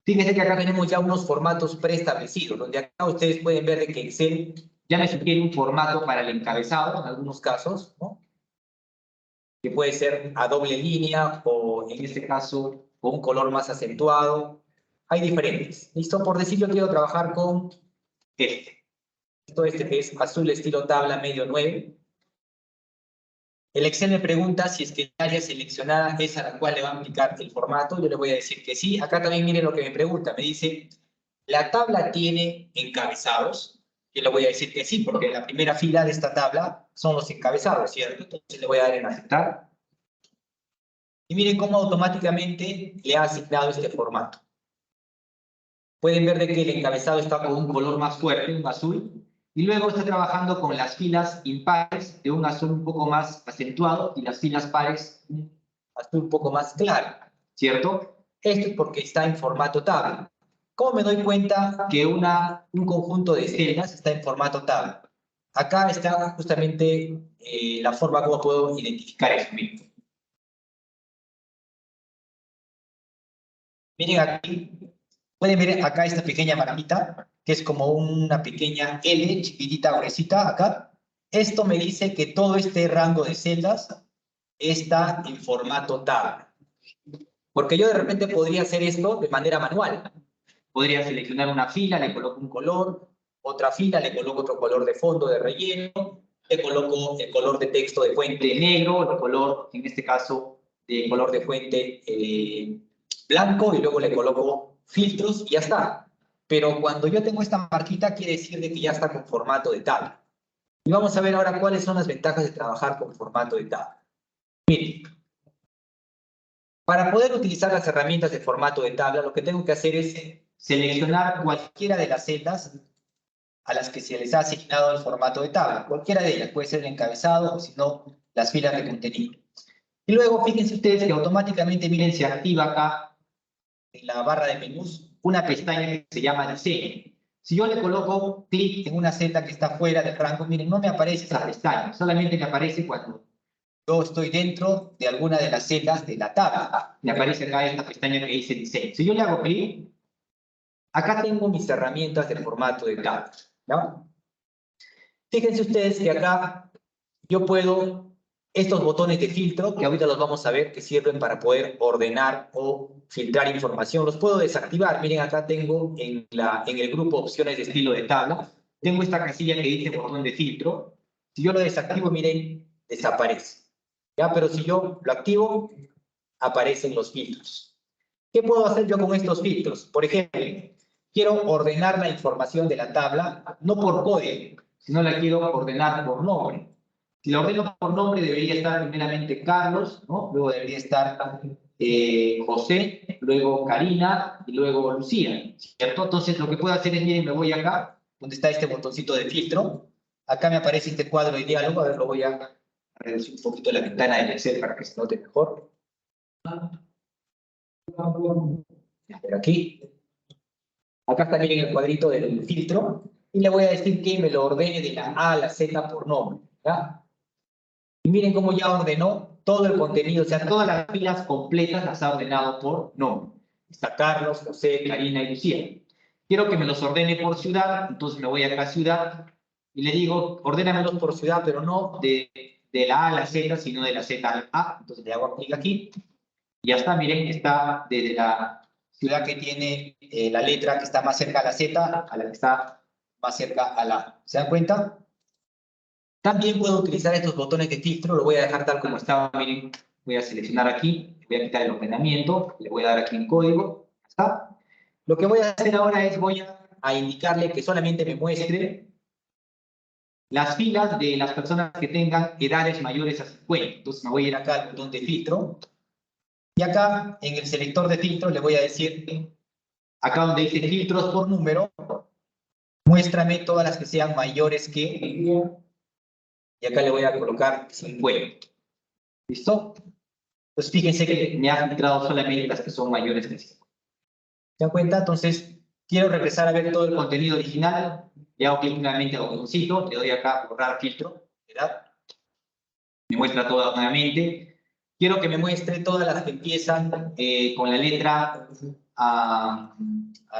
fíjense que acá tenemos ya unos formatos preestablecidos, donde acá ustedes pueden ver de que Excel ya me sugiere un formato para el encabezado, en algunos casos, ¿no? Que puede ser a doble línea o, en este caso, con un color más acentuado. Hay diferentes. ¿Listo? Por decir, yo quiero trabajar con este. Este que es azul estilo tabla medio 9. El Excel me pregunta si es que el área seleccionada es a la cual le va a aplicar el formato. Yo le voy a decir que sí. Acá también miren lo que me pregunta. Me dice, ¿la tabla tiene encabezados? Yo le voy a decir que sí, porque en la primera fila de esta tabla son los encabezados, ¿cierto? Entonces le voy a dar en aceptar. Y miren cómo automáticamente le ha asignado este formato. Pueden ver de que el encabezado está con un color más fuerte, un azul, y luego está trabajando con las filas impares de un azul un poco más acentuado y las filas pares un azul un poco más claro, ¿cierto? Esto es porque está en formato tabla. ¿Cómo me doy cuenta que un conjunto de celdas está en formato tabla? Acá está justamente la forma como puedo identificar eso mismo. Miren aquí, pueden ver acá esta pequeña marquita, que es como una pequeña L chiquitita, gruesita acá. Esto me dice que todo este rango de celdas está en formato tabla. Porque yo de repente podría hacer esto de manera manual. Podría seleccionar una fila, le coloco un color, otra fila, le coloco otro color de fondo de relleno, le coloco el color de texto de fuente negro, el color, en este caso, de color de fuente blanco, y luego le coloco filtros y ya está. Pero cuando yo tengo esta marquita, quiere decir de que ya está con formato de tabla. Y vamos a ver ahora cuáles son las ventajas de trabajar con formato de tabla. Miren, para poder utilizar las herramientas de formato de tabla, lo que tengo que hacer es seleccionar cualquiera de las celdas a las que se les ha asignado el formato de tabla. Cualquiera de ellas, puede ser el encabezado o si no, las filas de contenido. Y luego, fíjense ustedes que automáticamente, miren, se activa acá en la barra de menús una pestaña que se llama diseño. Si yo le coloco clic en una celda que está fuera del rango, miren, no me aparece esa pestaña, solamente me aparece cuando yo estoy dentro de alguna de las celdas de la tabla. Me aparece acá esta pestaña que dice diseño. Si yo le hago clic, acá tengo mis herramientas del formato de tabla, ¿no? Fíjense ustedes que acá yo puedo, estos botones de filtro, que ahorita los vamos a ver, que sirven para poder ordenar o filtrar información, los puedo desactivar. Miren, acá tengo en el grupo opciones de estilo de tabla, tengo esta casilla que dice botón de filtro. Si yo lo desactivo, miren, desaparece. ¿Ya? Pero si yo lo activo, aparecen los filtros. ¿Qué puedo hacer yo con estos filtros? Por ejemplo, quiero ordenar la información de la tabla, no por código, sino la quiero ordenar por nombre. Si la ordeno por nombre, debería estar primeramente Carlos, ¿no? Luego debería estar José, luego Karina y luego Lucía, ¿cierto? Entonces, lo que puedo hacer es, miren, me voy acá, donde está este botoncito de filtro. Acá me aparece este cuadro de diálogo. A ver, lo voy a reducir un poquito la ventana del Excel para que se note mejor. A ver, aquí. Acá está, miren, el cuadrito del filtro. Y le voy a decir que me lo ordene de la A a la Z por nombre, ¿ya? Y miren cómo ya ordenó todo el contenido, o sea, todas las filas completas las ha ordenado por nombre. Está Carlos, José, Karina y Lucía. Quiero que me los ordene por ciudad, entonces me voy acá a ciudad y le digo, ordénamelos por ciudad, pero no de la A a la Z, sino de la Z al A. Entonces le hago clic aquí y ya está, miren, está desde la ciudad que tiene la letra que está más cerca a la Z a la que está más cerca a la A. ¿Se dan cuenta? También puedo utilizar estos botones de filtro, lo voy a dejar tal como estaba, miren, voy a seleccionar aquí, voy a quitar el ordenamiento, le voy a dar aquí en código, ¿está? Lo que voy a hacer ahora es, voy a indicarle que solamente me muestre las filas de las personas que tengan edades mayores a 50. Entonces me voy a ir acá al botón de filtro, y acá en el selector de filtro le voy a decir, acá donde dice filtros por número, muéstrame todas las que sean mayores que... Y acá le voy a colocar 50. ¿Listo? Pues fíjense que me ha filtrado solamente las que son mayores de 50. ¿Se dan cuenta? Entonces, quiero regresar a ver todo el contenido original. Le hago clic nuevamente al botoncito, le doy acá borrar filtro, ¿verdad? Me muestra todas nuevamente. Quiero que me muestre todas las que empiezan con la letra... a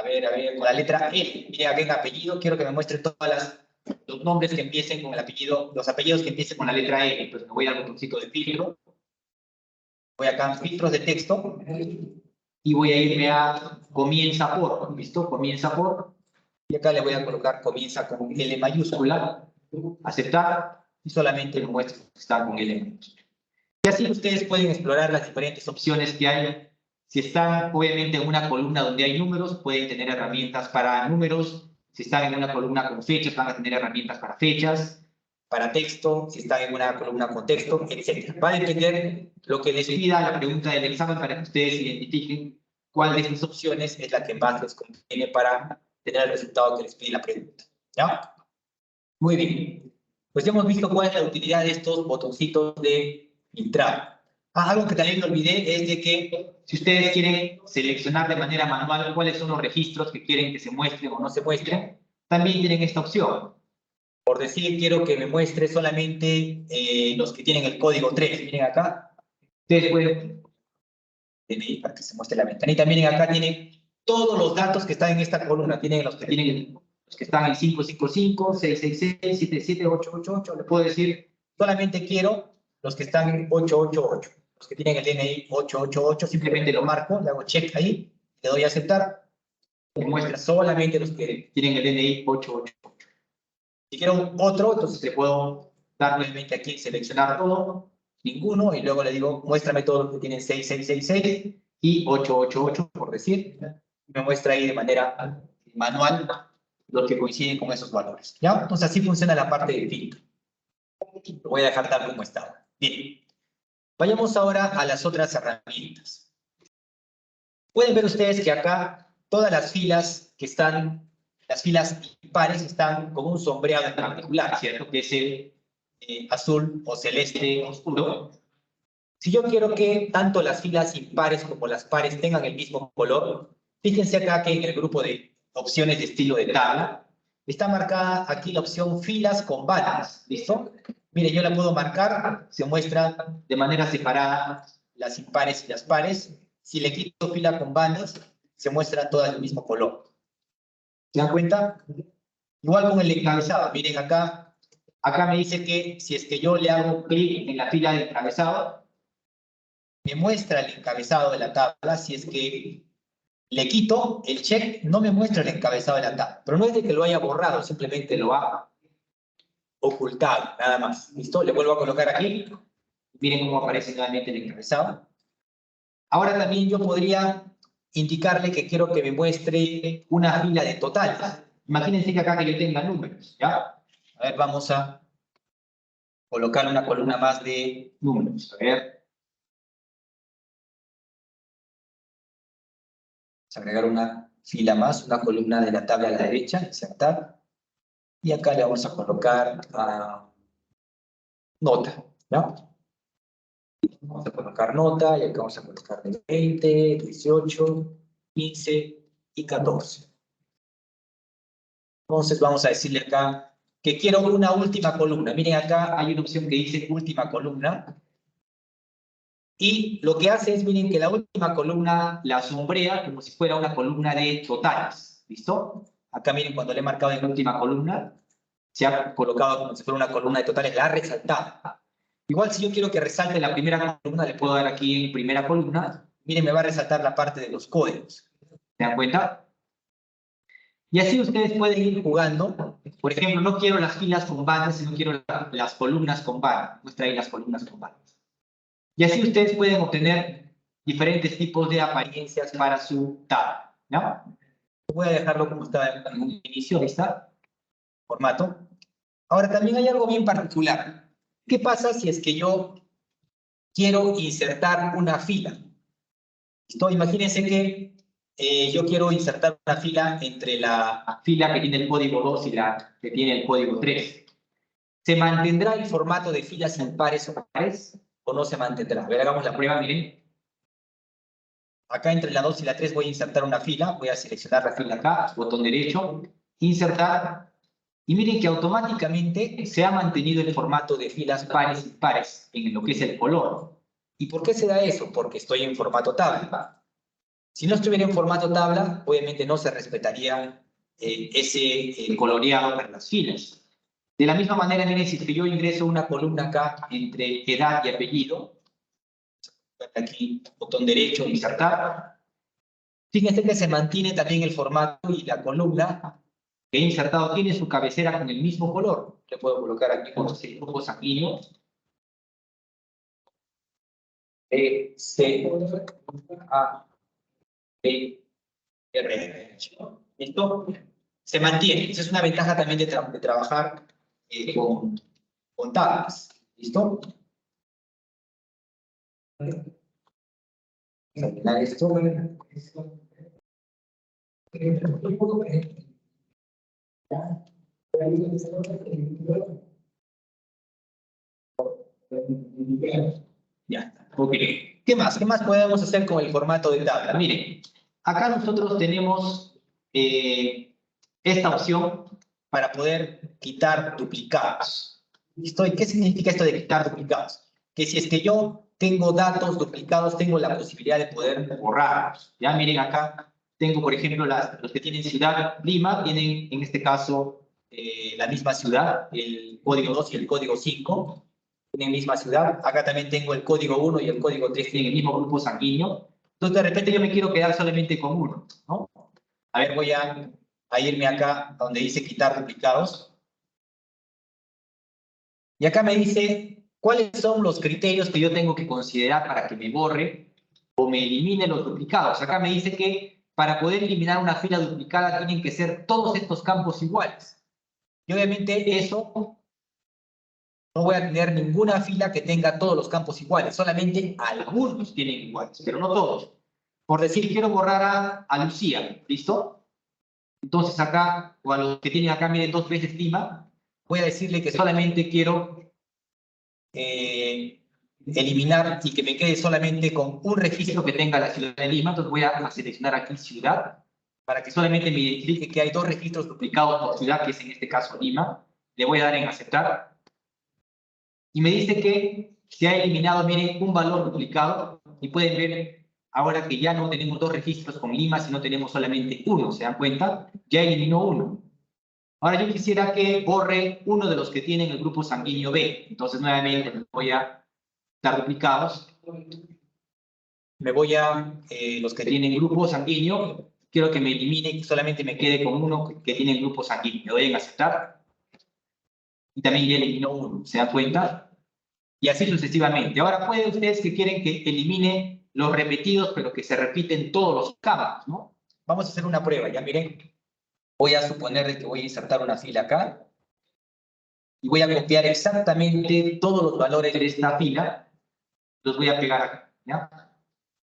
ver, con la letra L. Miren acá en apellido, quiero que me muestre todas los nombres que empiecen con el apellido, los apellidos que empiecen con la letra L. Entonces me voy al botoncito de filtro. Voy acá a filtros de texto. Y voy a irme a comienza por. ¿Listo? Comienza por. Y acá le voy a colocar comienza con L mayúscula. Aceptar. Y solamente me muestra que está con L mayúscula. Y así ustedes pueden explorar las diferentes opciones que hay. Si están, obviamente, en una columna donde hay números, pueden tener herramientas para números. Si están en una columna con fechas, van a tener herramientas para fechas. Para texto, si están en una columna con texto, etc. Va a depender lo que les pida la pregunta del examen para que ustedes identifiquen cuál de estas opciones es la que más les conviene para tener el resultado que les pide la pregunta. ¿Ya? Muy bien. Pues ya hemos visto cuál es la utilidad de estos botoncitos de filtrar. Algo que también me olvidé es de que si ustedes quieren seleccionar de manera manual cuáles son los registros que quieren que se muestren o no se muestren, también tienen esta opción. Por decir, quiero que me muestre solamente los que tienen el código 3. Miren acá. Ustedes pueden... DNI para que se muestre la ventanita. Miren acá, tienen todos los datos que están en esta columna. Tienen los que están en 555, 666, 77888. Le puedo decir, solamente quiero los que están en 888. Los que tienen el DNI 888, simplemente lo marco, le hago check ahí, le doy a aceptar. Me muestra solamente los que tienen el DNI 888. Si quiero otro, entonces le puedo dar nuevamente aquí, seleccionar todo, ninguno, y luego le digo, muéstrame todos los que tienen 6666 y 888, por decir. Me muestra ahí de manera manual los que coinciden con esos valores. ¿Ya? Entonces así funciona la parte de filtro. Lo voy a dejar tal como estaba. Bien. Vayamos ahora a las otras herramientas. Pueden ver ustedes que acá todas las filas que están... Las filas impares están con un sombreado en particular, ¿cierto? Que es el azul o celeste oscuro. Si yo quiero que tanto las filas impares como las pares tengan el mismo color, fíjense acá que en el grupo de opciones de estilo de tabla, está marcada aquí la opción filas con bandas, ¿listo? Mire, yo la puedo marcar, se muestra de manera separada las impares y las pares. Si le quito fila con bandas, se muestran todas del mismo color. ¿Se dan cuenta? Igual con el encabezado, miren acá me dice que si es que yo le hago clic en la fila de encabezado, me muestra el encabezado de la tabla. Si es que le quito el check, no me muestra el encabezado de la tabla. Pero no es de que lo haya borrado, simplemente lo ha ocultado, nada más. ¿Listo? Le vuelvo a colocar aquí. Miren cómo aparece nuevamente el encabezado. Ahora también yo podría indicarle que quiero que me muestre una fila de totales. Imagínense que acá que yo tenga números, ¿ya? A ver, vamos a colocar una columna más de números. A ver. Vamos a agregar una fila más, una columna de la tabla a la derecha, insertar. Y acá le vamos a colocar nota, ¿ya? Vamos a colocar nota y acá vamos a colocar 20, 18, 15 y 14. Entonces vamos a decirle acá que quiero una última columna. Miren acá hay una opción que dice última columna. Y lo que hace es, miren, que la última columna la sombrea como si fuera una columna de totales. ¿Listo? Acá miren, cuando le he marcado en la última columna, se ha colocado como si fuera una columna de totales, la ha resaltado. Igual si yo quiero que resalte la primera columna, le puedo dar aquí en primera columna. Miren, me va a resaltar la parte de los códigos. ¿Se dan cuenta? Y así ustedes pueden ir jugando. Por ejemplo, no quiero las filas con bandas, sino quiero las columnas con bandas. Muestra ahí las columnas con bandas. Y así ustedes pueden obtener diferentes tipos de apariencias para su tabla, ¿no? Voy a dejarlo como estaba en un inicio, ahí está, formato. Ahora también hay algo bien particular. ¿Qué pasa si es que yo quiero insertar una fila? ¿Listo? Imagínense que yo quiero insertar una fila entre la fila que tiene el código 2 y la que tiene el código 3. ¿Se mantendrá el formato de filas impares o pares o no se mantendrá? A ver, hagamos la prueba, miren. Acá entre la 2 y la 3 voy a insertar una fila. Voy a seleccionar la fila acá, botón derecho, insertar. Y miren que automáticamente se ha mantenido el formato de filas pares y pares en lo que es el color. ¿Y por qué se da eso? Porque estoy en formato tabla. Si no estuviera en formato tabla, obviamente no se respetaría ese coloreado para las filas. De la misma manera, miren, si yo ingreso una columna acá entre edad y apellido, aquí, botón derecho, insertar. Fíjense que se mantiene también el formato y la columna que he insertado tiene su cabecera con el mismo color. Le puedo colocar aquí con el grupo sanguíneo. C, A, B, R. ¿Listo? Se mantiene. Esa es una ventaja también de trabajar con tablas. ¿Listo? Terminar esto. Ya, ok. ¿Qué más? ¿Qué más podemos hacer con el formato de tabla? Miren, acá nosotros tenemos esta opción para poder quitar duplicados. ¿Listo? ¿Y qué significa esto de quitar duplicados? Que si es que yo tengo datos duplicados, tengo la posibilidad de poder borrarlos. Ya miren acá, tengo por ejemplo los que tienen ciudad Lima, tienen en este caso la misma ciudad, el código 2 y el código 5. Tienen misma ciudad. Acá también tengo el código 1 y el código 3 tienen el mismo grupo sanguíneo. Entonces, de repente yo me quiero quedar solamente con uno, ¿no? A ver, voy a irme acá donde dice quitar duplicados. Y acá me dice cuáles son los criterios que yo tengo que considerar para que me borre o me elimine los duplicados. Acá me dice que para poder eliminar una fila duplicada tienen que ser todos estos campos iguales. Y obviamente eso no voy a tener ninguna fila que tenga todos los campos iguales, solamente algunos tienen iguales, pero no todos. Por decir, quiero borrar a Lucía, ¿listo? Entonces acá, o a los que tienen acá, miren, 2 veces Lima, voy a decirle que solamente quiero eliminar y que me quede solamente con un registro que tenga la ciudad de Lima. Entonces voy a seleccionar aquí ciudad, para que solamente me identifique que hay dos registros duplicados por ciudad, que es en este caso Lima. Le voy a dar en aceptar. Y me dice que se ha eliminado, miren, un valor duplicado. Y pueden ver ahora que ya no tenemos dos registros con Lima, sino tenemos solamente uno. ¿Se dan cuenta? Ya eliminó uno. Ahora yo quisiera que borre uno de los que tienen el grupo sanguíneo B. Entonces nuevamente voy a dar duplicados. Me voy a los que tienen grupo sanguíneo. Quiero que me elimine y solamente me quede con uno que tiene el grupo sanguíneo. Le doy en aceptar. Y también ya eliminó uno. ¿Se dan cuenta? Y así sucesivamente. Ahora pueden ustedes que quieren que elimine los repetidos, pero que se repiten todos los campos, ¿no? Vamos a hacer una prueba. Ya miren. Voy a suponer que voy a insertar una fila acá. Y voy a copiar exactamente todos los valores de esta fila. Los voy a pegar acá. ¿Ya?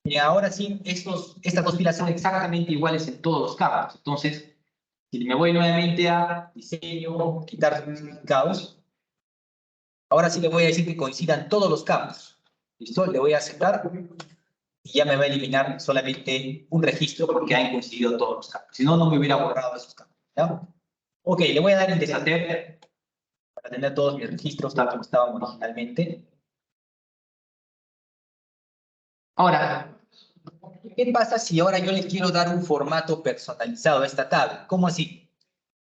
Y ahora sí, estas dos filas son exactamente iguales en todos los campos. Entonces, si me voy nuevamente a diseño, quitar caos, ahora sí le voy a decir que coincidan todos los campos. ¿Listo? Le voy a aceptar y ya me va a eliminar solamente un registro porque han coincidido todos los campos. Si no, no me hubiera borrado esos campos. ¿Ya? Ok, le voy a dar en deshacer para tener todos mis registros tal como estaban originalmente. Ahora, ¿qué pasa si ahora yo le quiero dar un formato personalizado a esta tabla? ¿Cómo así?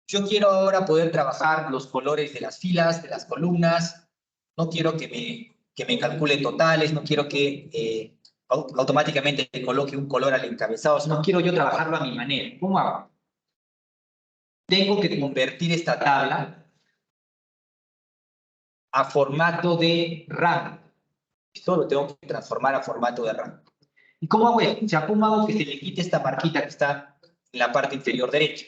Yo quiero ahora poder trabajar los colores de las filas, de las columnas. No quiero que me calcule totales, no quiero que automáticamente le coloque un color al encabezado, sino quiero yo trabajarlo a mi manera. ¿Cómo hago? Tengo que convertir esta tabla a formato de rango. Esto lo tengo que transformar a formato de rango. ¿Y cómo hago esto? O sea, ¿cómo hago que se le quite esta marquita que está en la parte inferior derecha?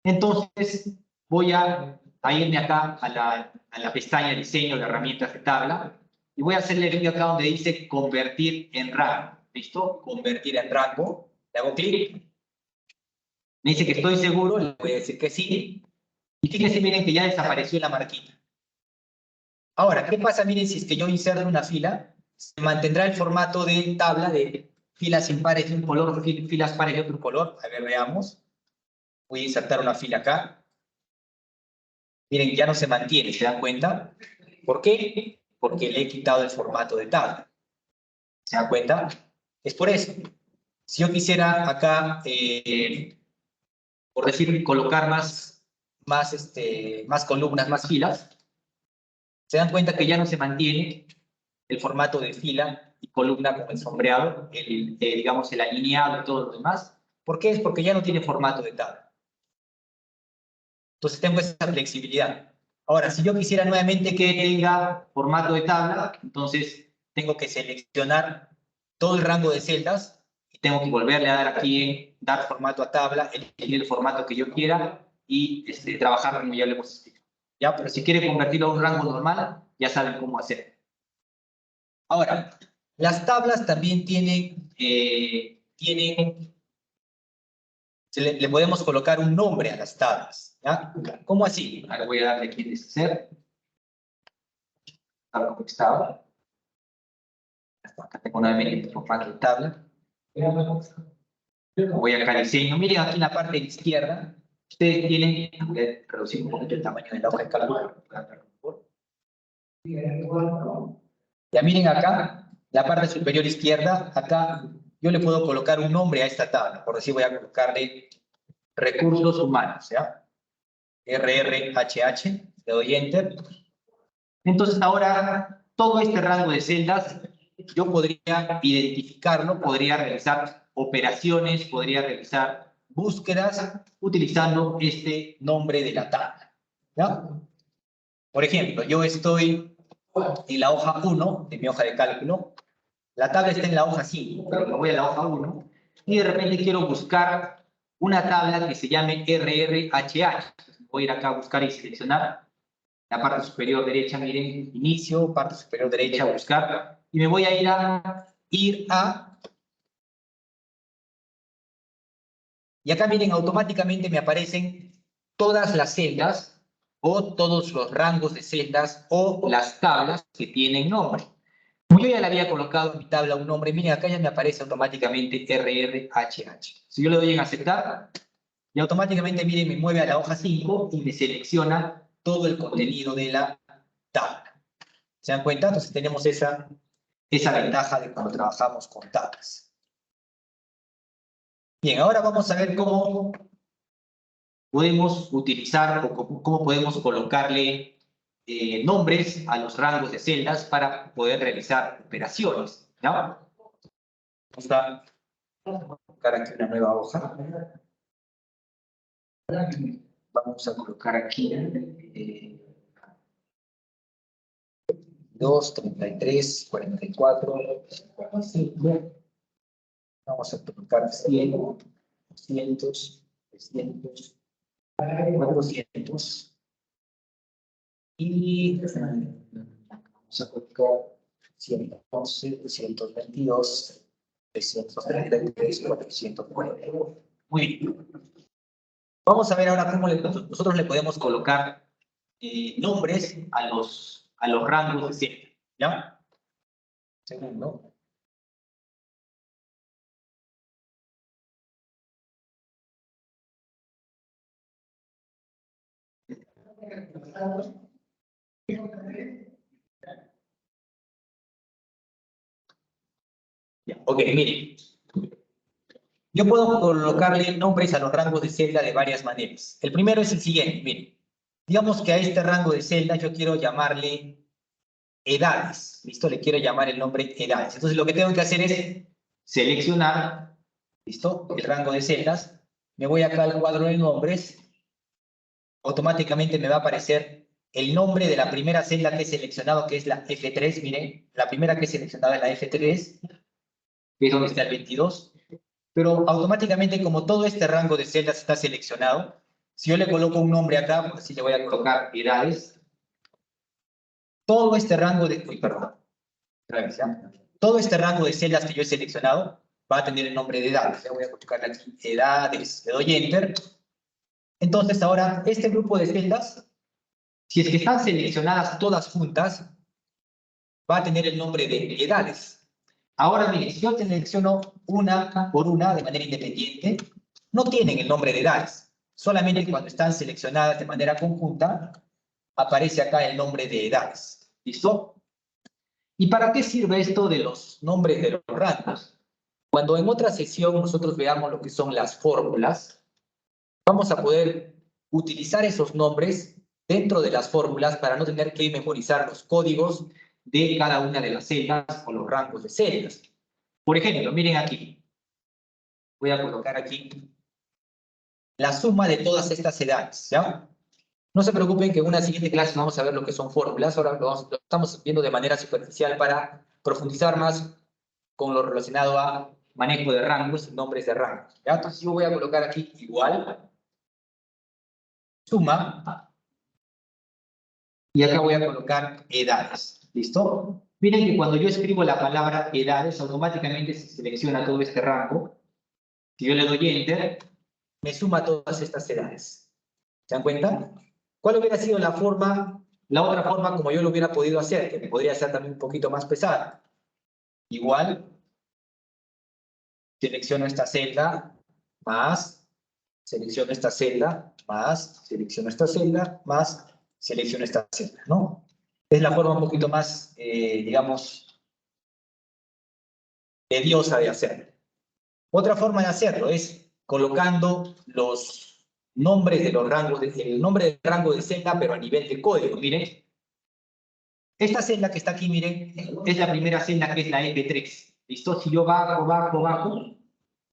Entonces, voy a irme acá a la pestaña Diseño de herramientas de tabla y voy a hacerle clic acá donde dice Convertir en rango. ¿Listo? Convertir en rango. Le hago clic. Me dice que estoy seguro, le voy a decir que sí. Y fíjense, miren que ya desapareció la marquita. Ahora, ¿qué pasa? Miren, si es que yo inserto una fila, se mantendrá el formato de tabla de filas impares de un color, filas pares de otro color. A ver, veamos. Voy a insertar una fila acá. Miren, ya no se mantiene, ¿se dan cuenta? ¿Por qué? Porque le he quitado el formato de tabla. ¿Se dan cuenta? Es por eso. Si yo quisiera acá, por decir, colocar más columnas, más filas, se dan cuenta que ya no se mantiene el formato de fila y columna con el sombreado, digamos, el alineado y todo lo demás. ¿Por qué? Es porque ya no tiene formato de tabla. Entonces tengo esa flexibilidad. Ahora, si yo quisiera nuevamente que tenga formato de tabla, entonces tengo que seleccionar todo el rango de celdas y tengo que volverle a dar aquí en dar formato a tabla, elegir el formato que yo quiera y trabajar como ya le hemos explicado. ¿Ya? Pero si quiere convertirlo a un rango normal, ya saben cómo hacer. Ahora, las tablas también le podemos colocar un nombre a las tablas. ¿Ya? ¿Cómo así? Ahora voy a darle aquí en deshacer. Tal como estaba. Acá tengo nuevamente el formato de tabla. Voy acá a diseño. Miren aquí en la parte de la izquierda. Ustedes tienen, voy a reducir un poquito el tamaño de la hoja de cálculo. Ya miren acá, la parte superior izquierda, acá yo le puedo colocar un nombre a esta tabla. Por decir, voy a colocarle recursos humanos, ¿ya? RRHH, le doy Enter. Entonces ahora, todo este rango de celdas, yo podría identificarlo, podría realizar operaciones, podría realizar búsquedas utilizando este nombre de la tabla, ¿ya? Por ejemplo, yo estoy en la hoja 1 de mi hoja de cálculo. La tabla está en la hoja 5, pero me voy a la hoja 1 y de repente quiero buscar una tabla que se llame RRHH. Voy a ir acá a buscar y seleccionar la parte superior derecha, miren, inicio, parte superior derecha, buscar, y me voy a ir a... Y acá miren, automáticamente me aparecen todas las celdas o todos los rangos de celdas o las tablas que tienen nombre. Como yo ya le había colocado en mi tabla un nombre, miren, acá ya me aparece automáticamente RRHH. Si yo le doy en aceptar, y automáticamente, miren, me mueve a la hoja 5 y me selecciona todo el contenido de la tabla. ¿Se dan cuenta? Entonces tenemos esa ventaja de cuando trabajamos con tablas. Bien, ahora vamos a ver cómo podemos utilizar o cómo podemos colocarle nombres a los rangos de celdas para poder realizar operaciones, ¿no? Vamos a colocar aquí una nueva hoja. Vamos a colocar aquí 2, 33, 44, 45. Vamos a colocar 100, 200, 300, 400. Y vamos a colocar 111, 222, 333, 440. Muy bien. Vamos a ver ahora cómo nosotros le podemos colocar nombres a los rangos de celda. ¿Ya? Segundo. Ya, ok, miren. Yo puedo colocarle nombres a los rangos de celda de varias maneras. El primero es el siguiente, miren. Digamos que a este rango de celda yo quiero llamarle edades. ¿Listo? Le quiero llamar el nombre edades. Entonces lo que tengo que hacer es seleccionar, ¿listo? El rango de celdas. Me voy acá al cuadro de nombres. Automáticamente me va a aparecer el nombre de la primera celda que he seleccionado, que es la F3. Miren, la primera que he seleccionado es la F3, que es donde está el 22. Pero automáticamente, como todo este rango de celdas está seleccionado, si yo le coloco un nombre acá, pues así le voy a colocar edades, todo este rango de... Uy, perdón. Todo este rango de celdas que yo he seleccionado va a tener el nombre de edades. Le voy a colocar aquí edades, le doy Enter. Entonces ahora, este grupo de celdas, si es que están seleccionadas todas juntas, va a tener el nombre de edades. Ahora, miren, si yo selecciono una por una de manera independiente, no tienen el nombre de edades. Solamente cuando están seleccionadas de manera conjunta, aparece acá el nombre de edades. ¿Listo? ¿Y para qué sirve esto de los nombres de los rangos? Cuando en otra sesión nosotros veamos lo que son las fórmulas, vamos a poder utilizar esos nombres dentro de las fórmulas para no tener que memorizar los códigos de cada una de las celdas o los rangos de celdas. Por ejemplo, miren aquí. Voy a colocar aquí la suma de todas estas edades, ¿ya? No se preocupen que en una siguiente clase vamos a ver lo que son fórmulas. Ahora lo estamos viendo de manera superficial para profundizar más con lo relacionado a manejo de rangos y nombres de rangos, ¿ya? Entonces yo voy a colocar aquí igual, suma, y acá voy a colocar edades. ¿Listo? Miren que cuando yo escribo la palabra edades, automáticamente se selecciona todo este rango. Si yo le doy Enter, me suma todas estas edades. ¿Se dan cuenta? ¿Cuál hubiera sido la otra forma como yo lo hubiera podido hacer? Que me podría ser también un poquito más pesada. Igual, selecciono esta celda, más, selecciono esta celda, más, selecciono esta celda, más, selecciono esta celda, ¿no? Es la forma un poquito más, digamos, tediosa de hacerlo. Otra forma de hacerlo es colocando los nombres de los rangos, el nombre del rango de celda, pero a nivel de código. Miren, esta celda que está aquí, miren, es la primera celda que es la F3. ¿Listo? Si yo bajo, bajo, bajo,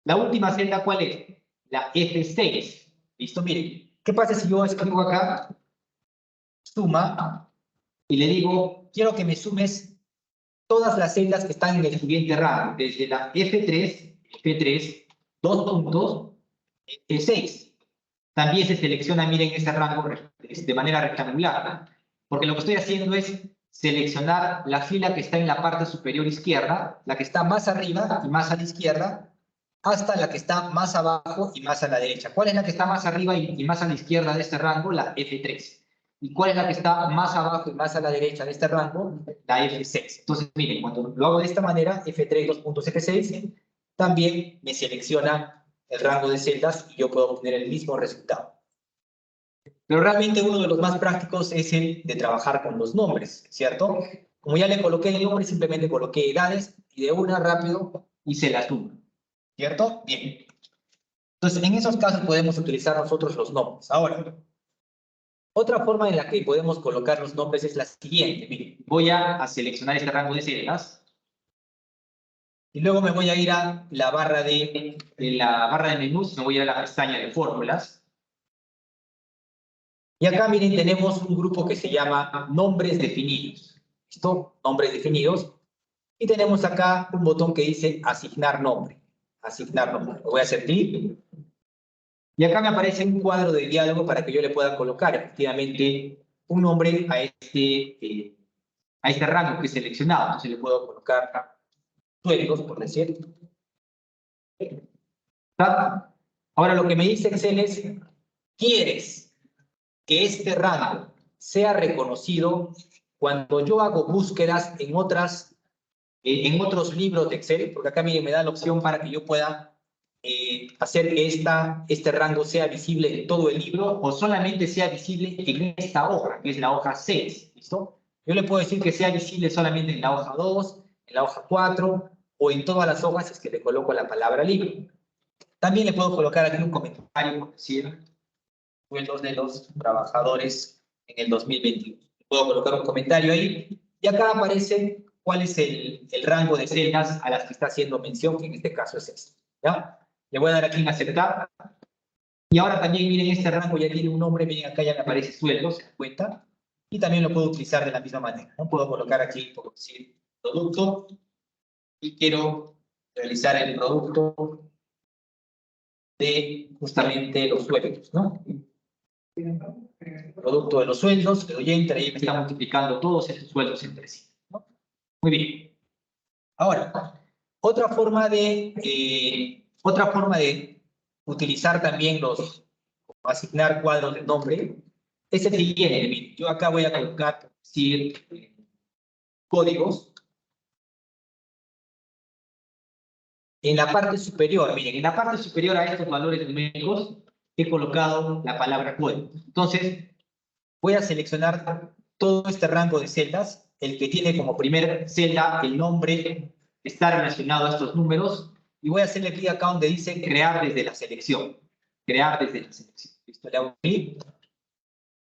la última celda, ¿cuál es? La F6. ¿Listo? Miren, ¿qué pasa si yo escribo acá suma y le digo, quiero que me sumes todas las celdas que están en el siguiente rango, desde la F3, 2 puntos, F6. También se selecciona, miren, este rango de manera rectangular, porque lo que estoy haciendo es seleccionar la fila que está en la parte superior izquierda, la que está más arriba y más a la izquierda, hasta la que está más abajo y más a la derecha. ¿Cuál es la que está más arriba y más a la izquierda de este rango? La F3. ¿Y cuál es la que está más abajo y más a la derecha de este rango? La F6. Entonces, miren, cuando lo hago de esta manera, F3 dos puntos F6, también me selecciona el rango de celdas y yo puedo obtener el mismo resultado. Pero realmente uno de los más prácticos es el de trabajar con los nombres, ¿cierto? Como ya le coloqué el nombre, simplemente coloqué edades y de una rápido hice la suma, ¿cierto? Bien. Entonces, en esos casos podemos utilizar nosotros los nombres. Ahora, otra forma en la que podemos colocar los nombres es la siguiente. Miren, voy a seleccionar este rango de celdas y luego me voy a ir a la barra de menús, me voy a ir a la pestaña de fórmulas. Y acá, miren, tenemos un grupo que se llama nombres definidos. ¿Listo? Nombres definidos. Y tenemos acá un botón que dice asignar nombre. Asignar nombre. Lo voy a hacer clic. Y acá me aparece un cuadro de diálogo para que yo le pueda colocar efectivamente un nombre a este rango que he seleccionado. Entonces le puedo colocar sueldos, por decir. ¿Está? Ahora lo que me dice Excel es, ¿quieres que este rango sea reconocido cuando yo hago búsquedas en otros libros de Excel? Porque acá me da la opción para que yo pueda hacer que este rango sea visible en todo el libro o solamente sea visible en esta hoja, que es la hoja 6, ¿listo? Yo le puedo decir que sea visible solamente en la hoja 2, en la hoja 4 o en todas las hojas si es que le coloco la palabra libro. También le puedo colocar aquí un comentario, por decir, sueldos de los trabajadores en el 2021. Puedo colocar un comentario ahí y acá aparece cuál es el rango de celdas a las que está haciendo mención, que en este caso es este. ¿Ya? Le voy a dar aquí en aceptar. Y ahora también, miren, este rango ya tiene un nombre. Miren, acá ya me aparece sueldo, se dan cuenta. Y también lo puedo utilizar de la misma manera, ¿no? Puedo colocar aquí, por decir, producto. Y quiero realizar el producto de justamente los sueldos, ¿no? Producto de los sueldos, le doy enter y me está multiplicando todos estos sueldos entre sí, ¿no? Muy bien. Ahora, otra forma de utilizar también asignar cuadros de nombre es el siguiente. Yo acá voy a colocar, decir, códigos. En la parte superior, miren, en la parte superior a estos valores numéricos he colocado la palabra código. Entonces, voy a seleccionar todo este rango de celdas, el que tiene como primer celda el nombre está relacionado a estos números, y voy a hacerle clic acá donde dice crear desde la selección. Crear desde la selección. Listo, le hago clic.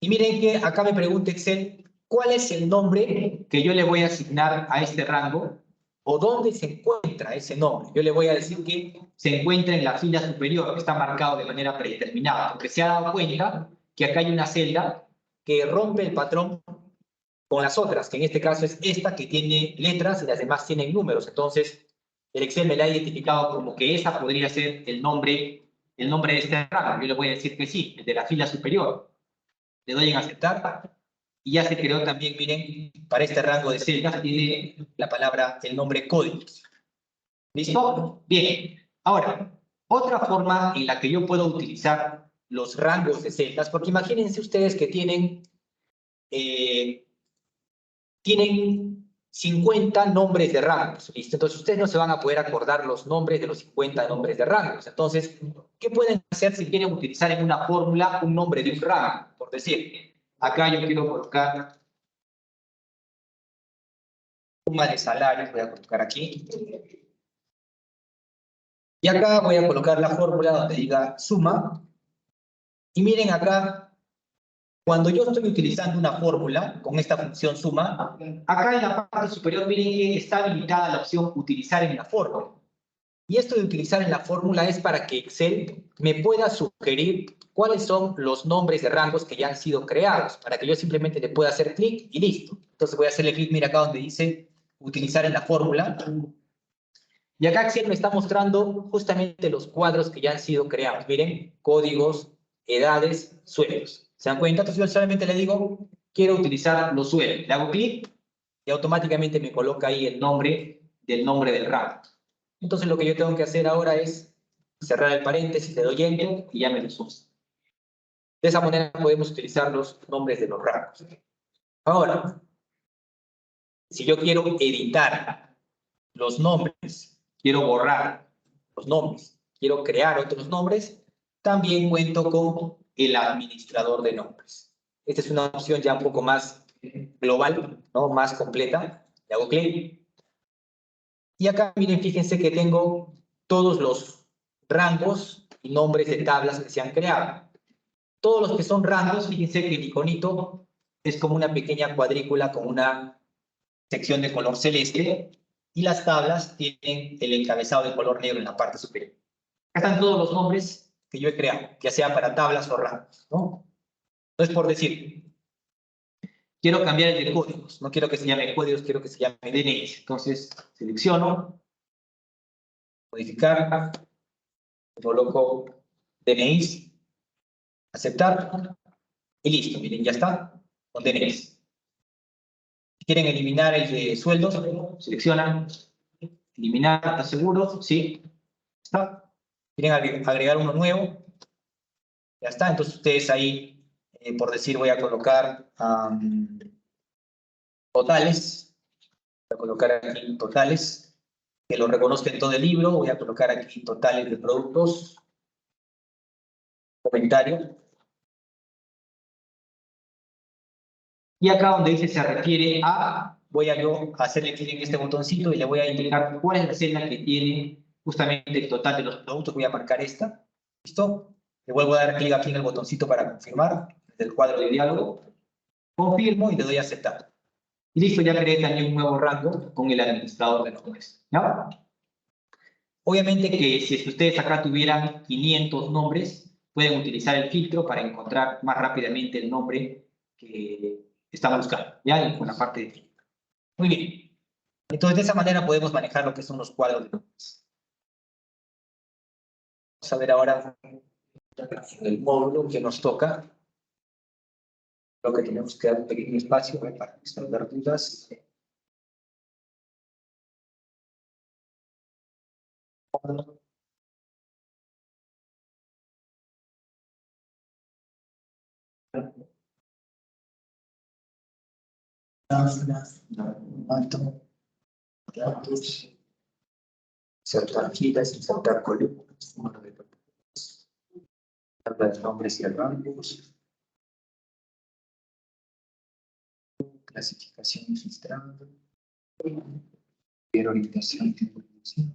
Y miren que acá me pregunta Excel, ¿cuál es el nombre que yo le voy a asignar a este rango? ¿O dónde se encuentra ese nombre? Yo le voy a decir que se encuentra en la fila superior, que está marcado de manera predeterminada, porque se ha dado cuenta que acá hay una celda que rompe el patrón con las otras, que en este caso es esta que tiene letras y las demás tienen números. Entonces, el Excel me la ha identificado como que esa podría ser el nombre de este rango. Yo le voy a decir que sí, el de la fila superior. Le doy en aceptar y ya se creó también, miren, para este rango de celdas tiene la palabra, el nombre códigos. ¿Listo? Bien. Ahora, otra forma en la que yo puedo utilizar los rangos de celdas, porque imagínense ustedes que tienen 50 nombres de rangos, ¿listo? Entonces ustedes no se van a poder acordar los nombres de los 50 nombres de rangos. Entonces, ¿qué pueden hacer si quieren utilizar en una fórmula un nombre de un rango? Por decir, acá yo quiero colocar suma de salarios, voy a colocar aquí. Y acá voy a colocar la fórmula donde diga suma. Y miren acá, cuando yo estoy utilizando una fórmula con esta función suma, acá en la parte superior miren que está habilitada la opción utilizar en la fórmula. Y esto de utilizar en la fórmula es para que Excel me pueda sugerir cuáles son los nombres de rangos que ya han sido creados, para que yo simplemente le pueda hacer clic y listo. Entonces voy a hacerle clic, mira acá donde dice utilizar en la fórmula. Y acá Excel me está mostrando justamente los cuadros que ya han sido creados. Miren, códigos, edades, sueldos. ¿Se dan cuenta? Entonces yo solamente le digo, quiero utilizar los sueldos. Le hago clic y automáticamente me coloca ahí el nombre del rango. Entonces lo que yo tengo que hacer ahora es cerrar el paréntesis, le doy enter y ya me lo usa. De esa manera podemos utilizar los nombres de los rangos. Ahora, si yo quiero editar los nombres, quiero borrar los nombres, quiero crear otros nombres, también cuento con el administrador de nombres. Esta es una opción ya un poco más global, ¿no? Más completa. Le hago clic. Y acá, miren, fíjense que tengo todos los rangos y nombres de tablas que se han creado. Todos los que son rangos, fíjense que el iconito es como una pequeña cuadrícula con una sección de color celeste y las tablas tienen el encabezado de color negro en la parte superior. Acá están todos los nombres que yo he creado, ya sea para tablas o rangos, ¿no? Entonces, por decir, quiero cambiar el de códigos, no quiero que se llame códigos, quiero que se llame DNI. Entonces, selecciono, modificar, coloco DNI, aceptar, y listo, miren, ya está, con DNI. Si quieren eliminar el de sueldos, seleccionan, eliminar, ¿está seguro? Sí, está. Quieren agregar uno nuevo, ya está. Entonces ustedes ahí, por decir, voy a colocar totales, voy a colocar aquí totales, que lo reconozca en todo el libro, voy a colocar aquí totales de productos, comentario. Y acá donde dice se refiere a, voy a yo hacerle clic en este botoncito y le voy a indicar cuál es la celda que tiene justamente el total de los productos. Voy a marcar esta. ¿Listo? Le vuelvo a dar clic aquí en el botoncito para confirmar desde el cuadro de diálogo. Confirmo y le doy a aceptar. Y listo, ya creé también un nuevo rango con el administrador de nombres. ¿Ya? Obviamente que si es que ustedes acá tuvieran 500 nombres, pueden utilizar el filtro para encontrar más rápidamente el nombre que estamos buscando, ¿ya? Y con la parte de filtro. Muy bien. Entonces, de esa manera podemos manejar lo que son los cuadros de nombres. Vamos a ver ahora en el módulo que nos toca. Creo que tenemos que dar un pequeño espacio para resolver dudas. Insertar filas, insertar columnas, tabla de nombres y rangos, clasificación y filtrado, orientación y divulgación.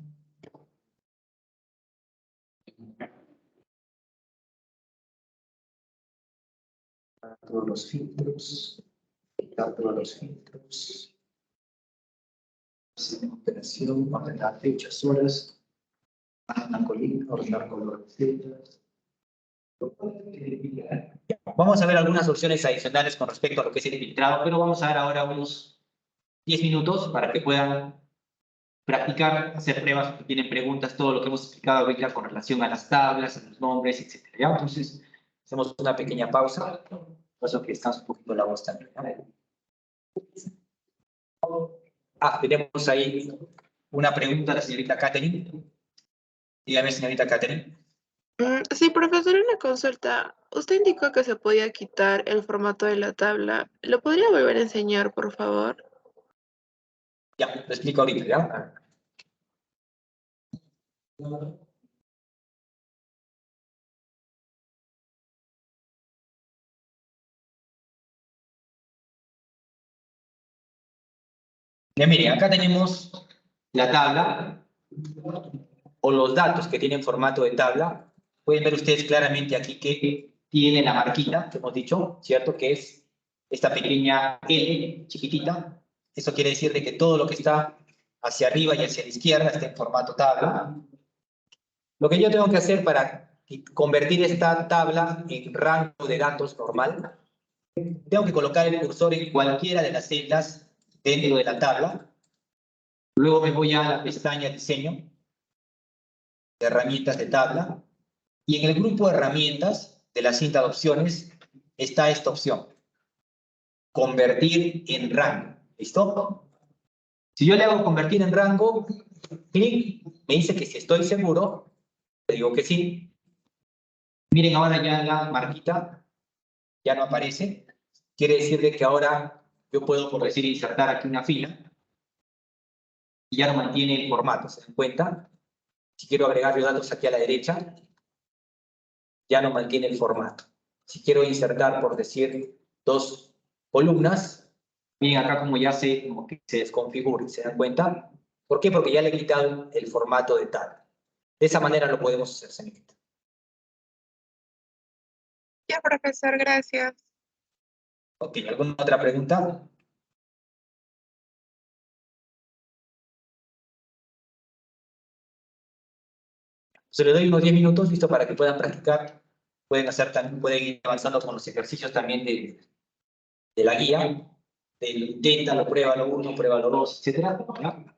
Todos los filtros, todos los filtros. Operación, ordenar fechas, horas, una colina, ordenar color de celdas. Vamos a ver algunas opciones adicionales con respecto a lo que es el filtrado, pero vamos a ver ahora unos 10 minutos para que puedan practicar, hacer pruebas, si tienen preguntas, todo lo que hemos explicado ahorita con relación a las tablas, a los nombres, etc. ¿Ya? Entonces, hacemos una pequeña pausa, por eso que descansa un poquito la voz también. Tenemos ahí una pregunta de la señorita Catherine. Dígame, señorita Catherine. Sí, profesor, una consulta. Usted indicó que se podía quitar el formato de la tabla. ¿Lo podría volver a enseñar, por favor? Ya, lo explico ahorita, ¿ya? Ya, miren, acá tenemos la tabla o los datos que tienen formato de tabla. Pueden ver ustedes claramente aquí que tiene la marquita que hemos dicho, ¿cierto? Que es esta pequeña L chiquitita. Eso quiere decir de que todo lo que está hacia arriba y hacia la izquierda está en formato tabla. Lo que yo tengo que hacer para convertir esta tabla en rango de datos normal, tengo que colocar el cursor en cualquiera de las celdas dentro de la tabla. Luego me voy a la pestaña Diseño, de herramientas de tabla, y en el grupo de herramientas de la cinta de opciones está esta opción, convertir en rango. ¿Listo? Si yo le hago convertir en rango, clic, me dice que si estoy seguro, le digo que sí. Miren ahora ya la marquita ya no aparece. Quiere decir de que ahora yo puedo, por decir, insertar aquí una fila y ya no mantiene el formato, ¿se dan cuenta? Si quiero agregar yo datos aquí a la derecha, ya no mantiene el formato. Si quiero insertar, por decir, 2 columnas, miren acá como ya como que se desconfigura, ¿se dan cuenta? ¿Por qué? Porque ya le he quitado el formato de tal. De esa manera lo podemos hacer, señorita. Ya, profesor, gracias. Ok, ¿alguna otra pregunta? Se le doy unos 10 minutos, listo, para que puedan practicar. Pueden hacer también, pueden ir avanzando con los ejercicios también de la guía. Del inténtalo, pruébalo 1, pruébalo 2, etcétera. ¿Ya?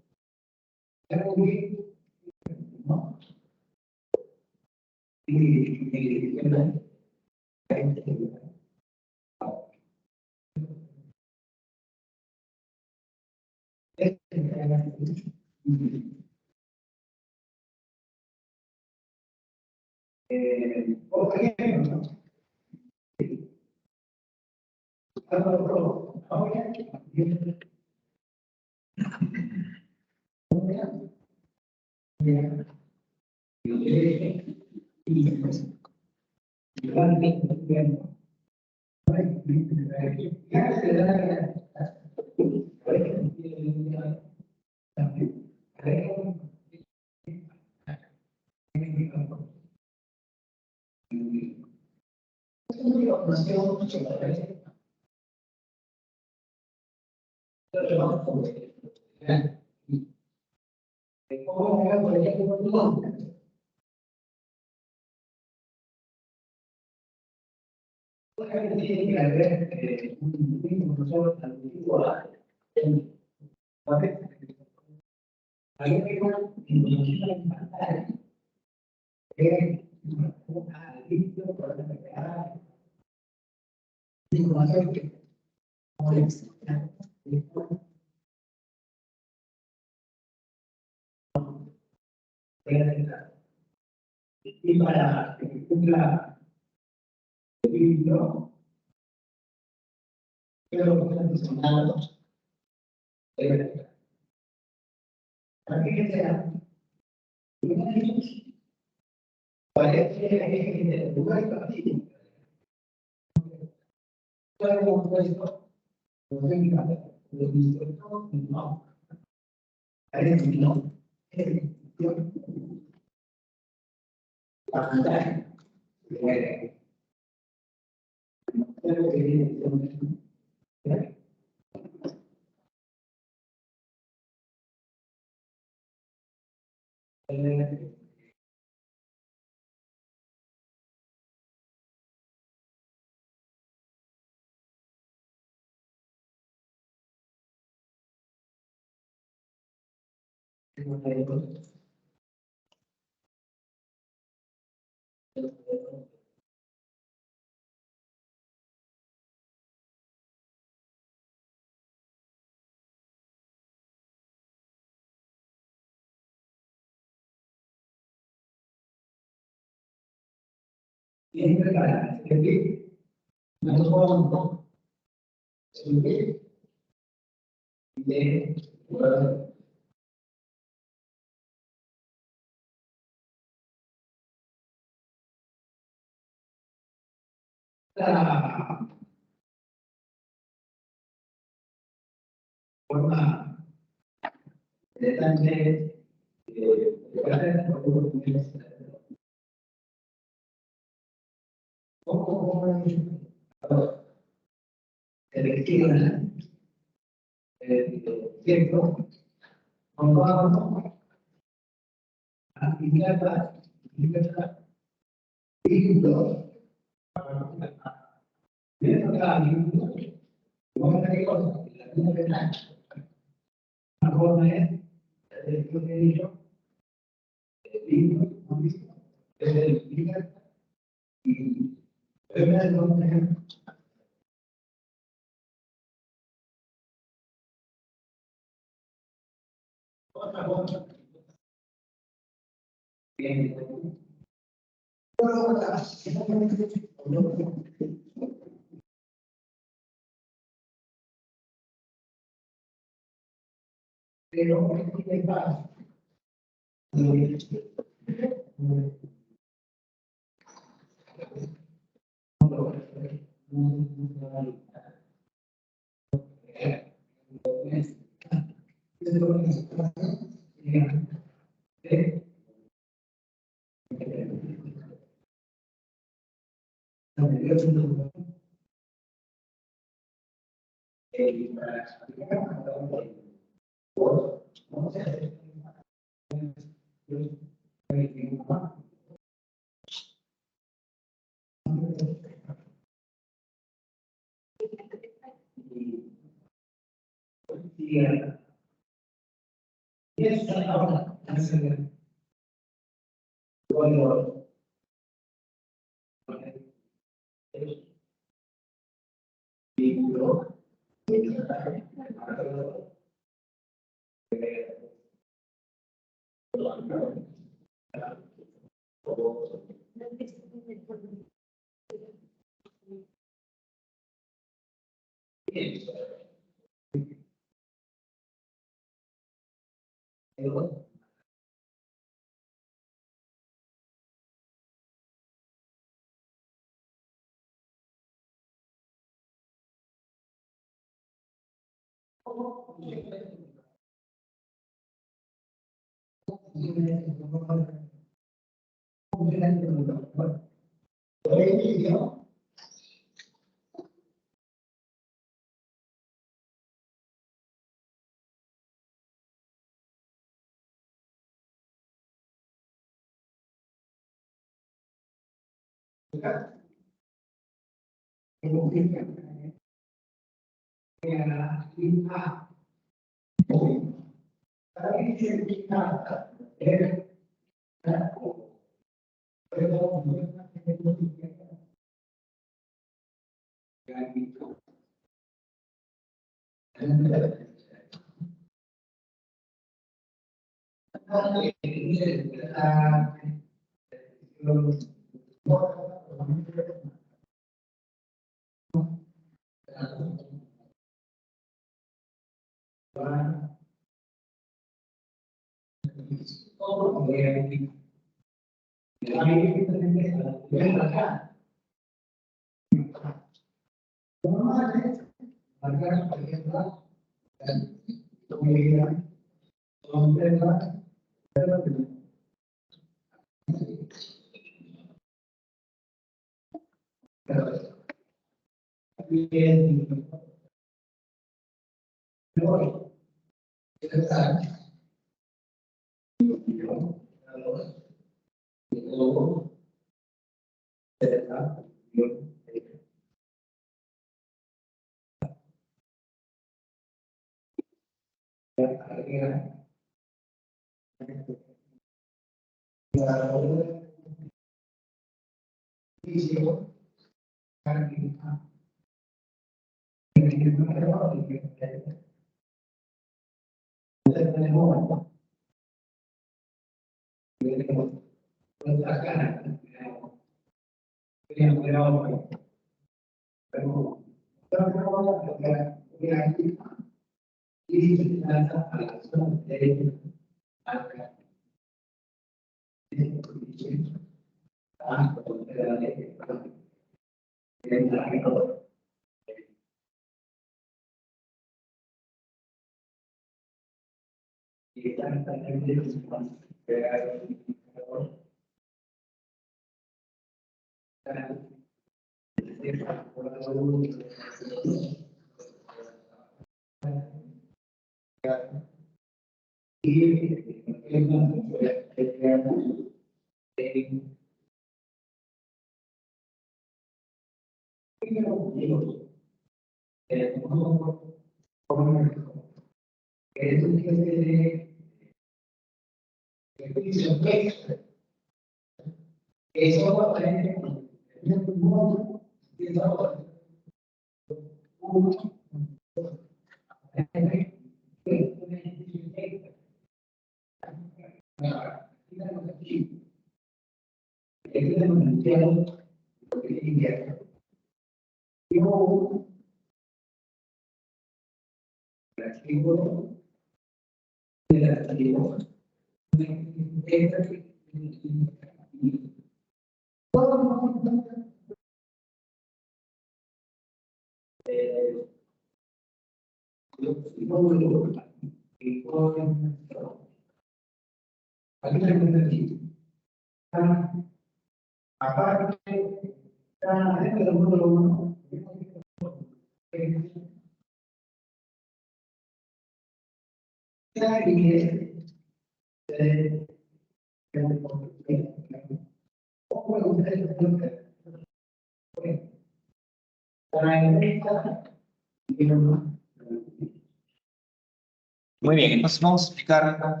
Muy bien, entonces vamos a explicar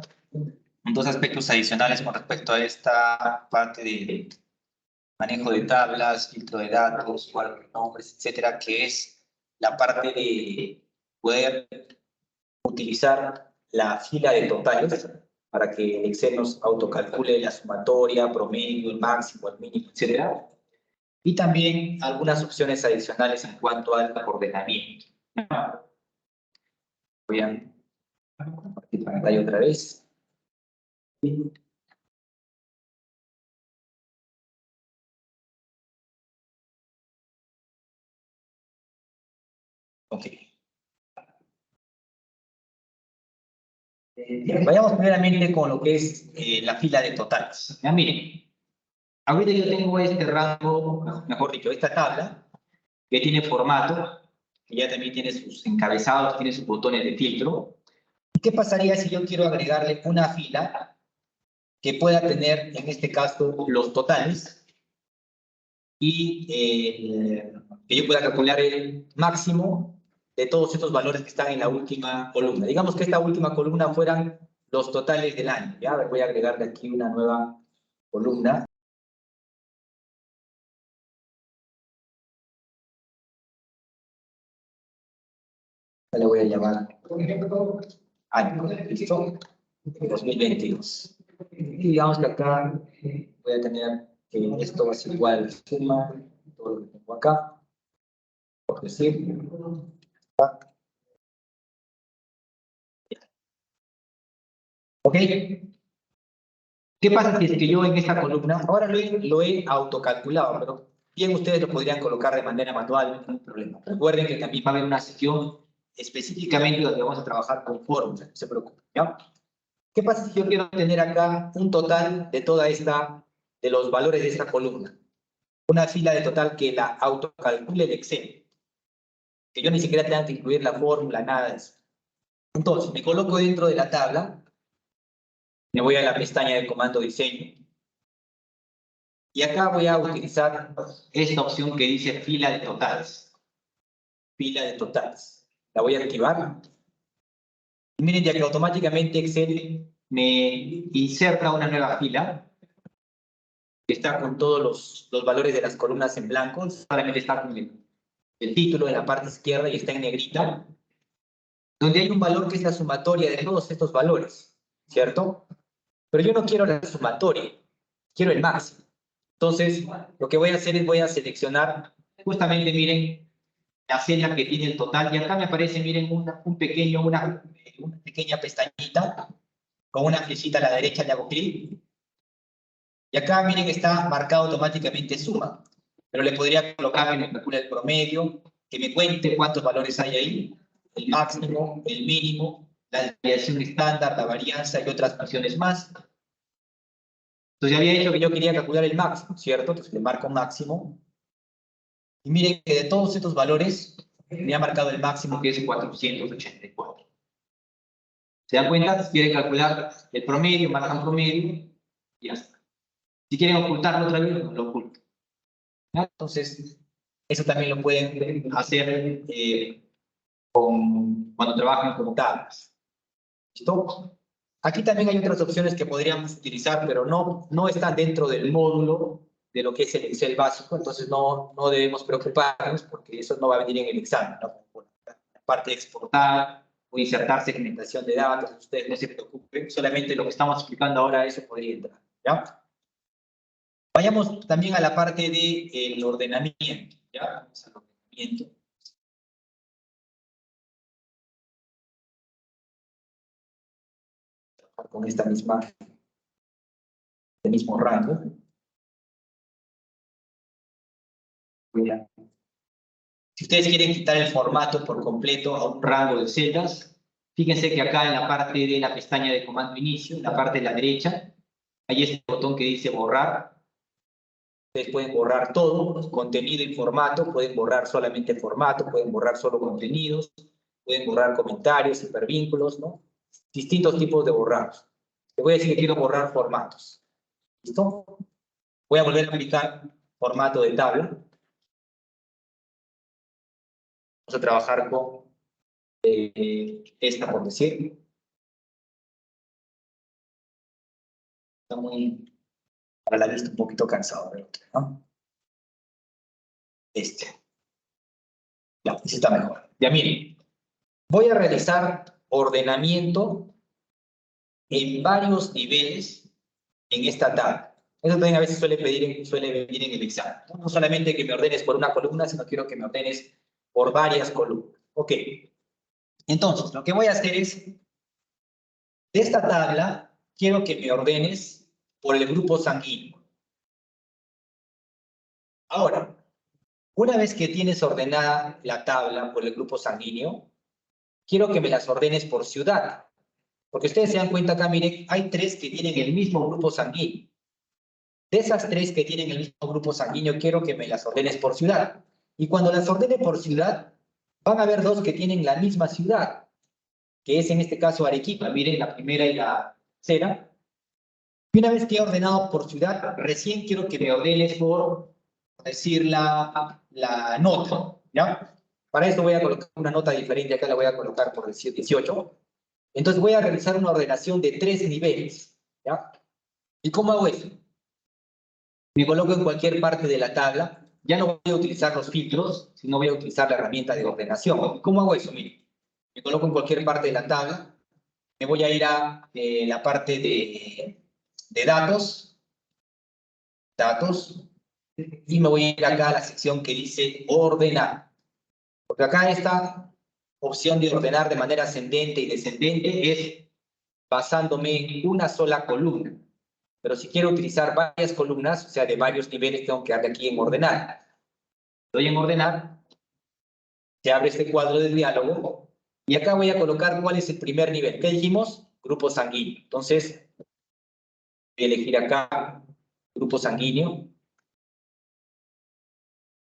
dos aspectos adicionales con respecto a esta parte de manejo de tablas, filtro de datos, cuadros de nombres, etcétera, que es la parte de poder utilizar la fila de totales para que el Excel nos autocalcule la sumatoria, promedio, el máximo, el mínimo, etcétera. Y también algunas opciones adicionales en cuanto al ordenamiento. Voy a compartir pantalla otra vez. Ok. Bien, vayamos primeramente con lo que es la fila de totales. Ya miren, ahorita yo tengo este rango, mejor dicho, esta tabla, que tiene formato, que ya también tiene sus encabezados, tiene sus botones de filtro. ¿Qué pasaría si yo quiero agregarle una fila que pueda tener, en este caso, los totales y que yo pueda calcular el máximo de todos estos valores que están en la última columna? Digamos que esta última columna fueran los totales del año. Ya voy a agregarle aquí una nueva columna. Le voy a llamar, por ejemplo, año, ¿listo? 2022. Y digamos que acá voy a tener que esto es igual suma todo lo que tengo acá, por decir. ¿Ok? ¿Qué pasa si es que yo en esta columna, ahora lo he autocalculado, pero bien ustedes lo podrían colocar de manera manual, no hay problema. Recuerden que también va a haber una sección específicamente donde vamos a trabajar con fórmulas, no se preocupen, ¿ya? ¿Qué pasa si yo quiero tener acá un total de toda esta, de los valores de esta columna? Una fila de total que la autocalcule el Excel. Que yo ni siquiera tenga que incluir la fórmula, nada de eso. Entonces, me coloco dentro de la tabla, me voy a la pestaña de comando diseño, y acá voy a utilizar esta opción que dice fila de totales. Fila de totales. La voy a activar. Y miren ya que automáticamente Excel me inserta una nueva fila que está con todos los valores de las columnas en blanco, solamente está con el título en la parte izquierda y está en negrita, donde hay un valor que es la sumatoria de todos estos valores, ¿cierto? Pero yo no quiero la sumatoria, quiero el máximo. Entonces, lo que voy a hacer es voy a seleccionar, justamente miren, la celda que tiene el total, y acá me aparece, miren, una pequeña pestañita, con una flechita a la derecha le hago clic, y acá, miren, está marcado automáticamente suma, pero le podría colocar que me calcule el promedio, que me cuente cuántos valores hay ahí, el máximo, el mínimo, la desviación estándar, la varianza y otras funciones más. Entonces ya había dicho que yo quería calcular el máximo, ¿cierto? Entonces le marco máximo. Y miren que de todos estos valores me ha marcado el máximo, que es 484. ¿Se dan cuenta? Si quieren calcular el promedio, marcan promedio y ya está. Si quieren ocultarlo otra vez, lo oculto. Entonces, eso también lo pueden hacer cuando trabajan con tablas. ¿Listo? Aquí también hay otras opciones que podríamos utilizar, pero no están dentro del módulo de lo que es el Excel básico, entonces no debemos preocuparnos porque eso no va a venir en el examen, ¿no? Por la parte de exportar o insertar segmentación de datos, ustedes no se preocupen, solamente lo que estamos explicando ahora, eso podría entrar, ¿ya? Vayamos también a la parte del ordenamiento, ¿ya? Vamos al ordenamiento. Con esta misma, este mismo rango. Si ustedes quieren quitar el formato por completo a un rango de celdas, fíjense que acá en la parte de la pestaña de comando inicio, en la parte de la derecha, hay este botón que dice borrar. Ustedes pueden borrar todo, contenido y formato, pueden borrar solamente formato, pueden borrar solo contenidos, pueden borrar comentarios, hipervínculos, ¿no? Distintos tipos de borrados. Les voy a decir que quiero borrar formatos. ¿Listo? Voy a volver a aplicar formato de tabla. Vamos a trabajar con esta, por decir. Está muy, para la vista, un poquito cansado del otro, ¿no? Ya, ese está mejor. Ya miren, voy a realizar ordenamiento en varios niveles en esta tabla. Eso también a veces suele venir en el examen, ¿no? No solamente que me ordenes por una columna, sino quiero que me ordenes por varias columnas. Ok. Entonces, lo que voy a hacer es, de esta tabla, quiero que me ordenes por el grupo sanguíneo. Ahora, una vez que tienes ordenada la tabla por el grupo sanguíneo, quiero que me las ordenes por ciudad. Porque ustedes se dan cuenta acá, miren, hay 3 que tienen el mismo grupo sanguíneo. De esas 3 que tienen el mismo grupo sanguíneo, quiero que me las ordenes por ciudad. Y cuando las ordene por ciudad, van a haber 2 que tienen la misma ciudad, que es en este caso Arequipa. Miren, la primera y la tercera. Y una vez que he ordenado por ciudad, recién quiero que me ordenes por decir la nota, ¿ya? Para esto voy a colocar una nota diferente, acá la voy a colocar por decir 18. Entonces voy a realizar una ordenación de 3 niveles, ¿ya? ¿Y cómo hago eso? Me coloco en cualquier parte de la tabla, ya no voy a utilizar los filtros, sino voy a utilizar la herramienta de ordenación. ¿Cómo hago eso? Miren, me coloco en cualquier parte de la tabla, me voy a ir a la parte de datos, y me voy a ir acá a la sección que dice ordenar. Porque acá esta opción de ordenar de manera ascendente y descendente es basándome en una sola columna. Pero si quiero utilizar varias columnas, o sea, de varios niveles, tengo que darle aquí en ordenar. Doy en ordenar, se abre este cuadro de diálogo, y acá voy a colocar cuál es el primer nivel. ¿Qué dijimos? Grupo sanguíneo. Entonces, voy a elegir acá grupo sanguíneo,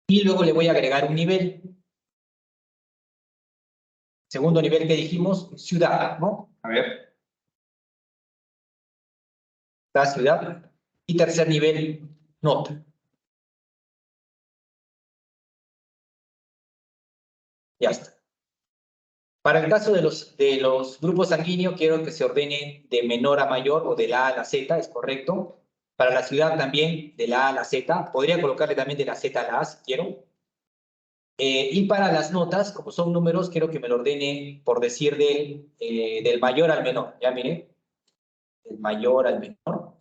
y luego le voy a agregar un nivel. Segundo nivel que dijimos, ciudad, ¿no? A ver. La ciudad. Y tercer nivel, nota. Ya está. Para el caso de los grupos sanguíneos, quiero que se ordenen de menor a mayor o de la A a la Z, ¿es correcto? Para la ciudad también, de la A a la Z. Podría colocarle también de la Z a la A si quiero. Y para las notas, como son números, quiero que me lo ordene por decir del mayor al menor. Ya miren, del mayor al menor.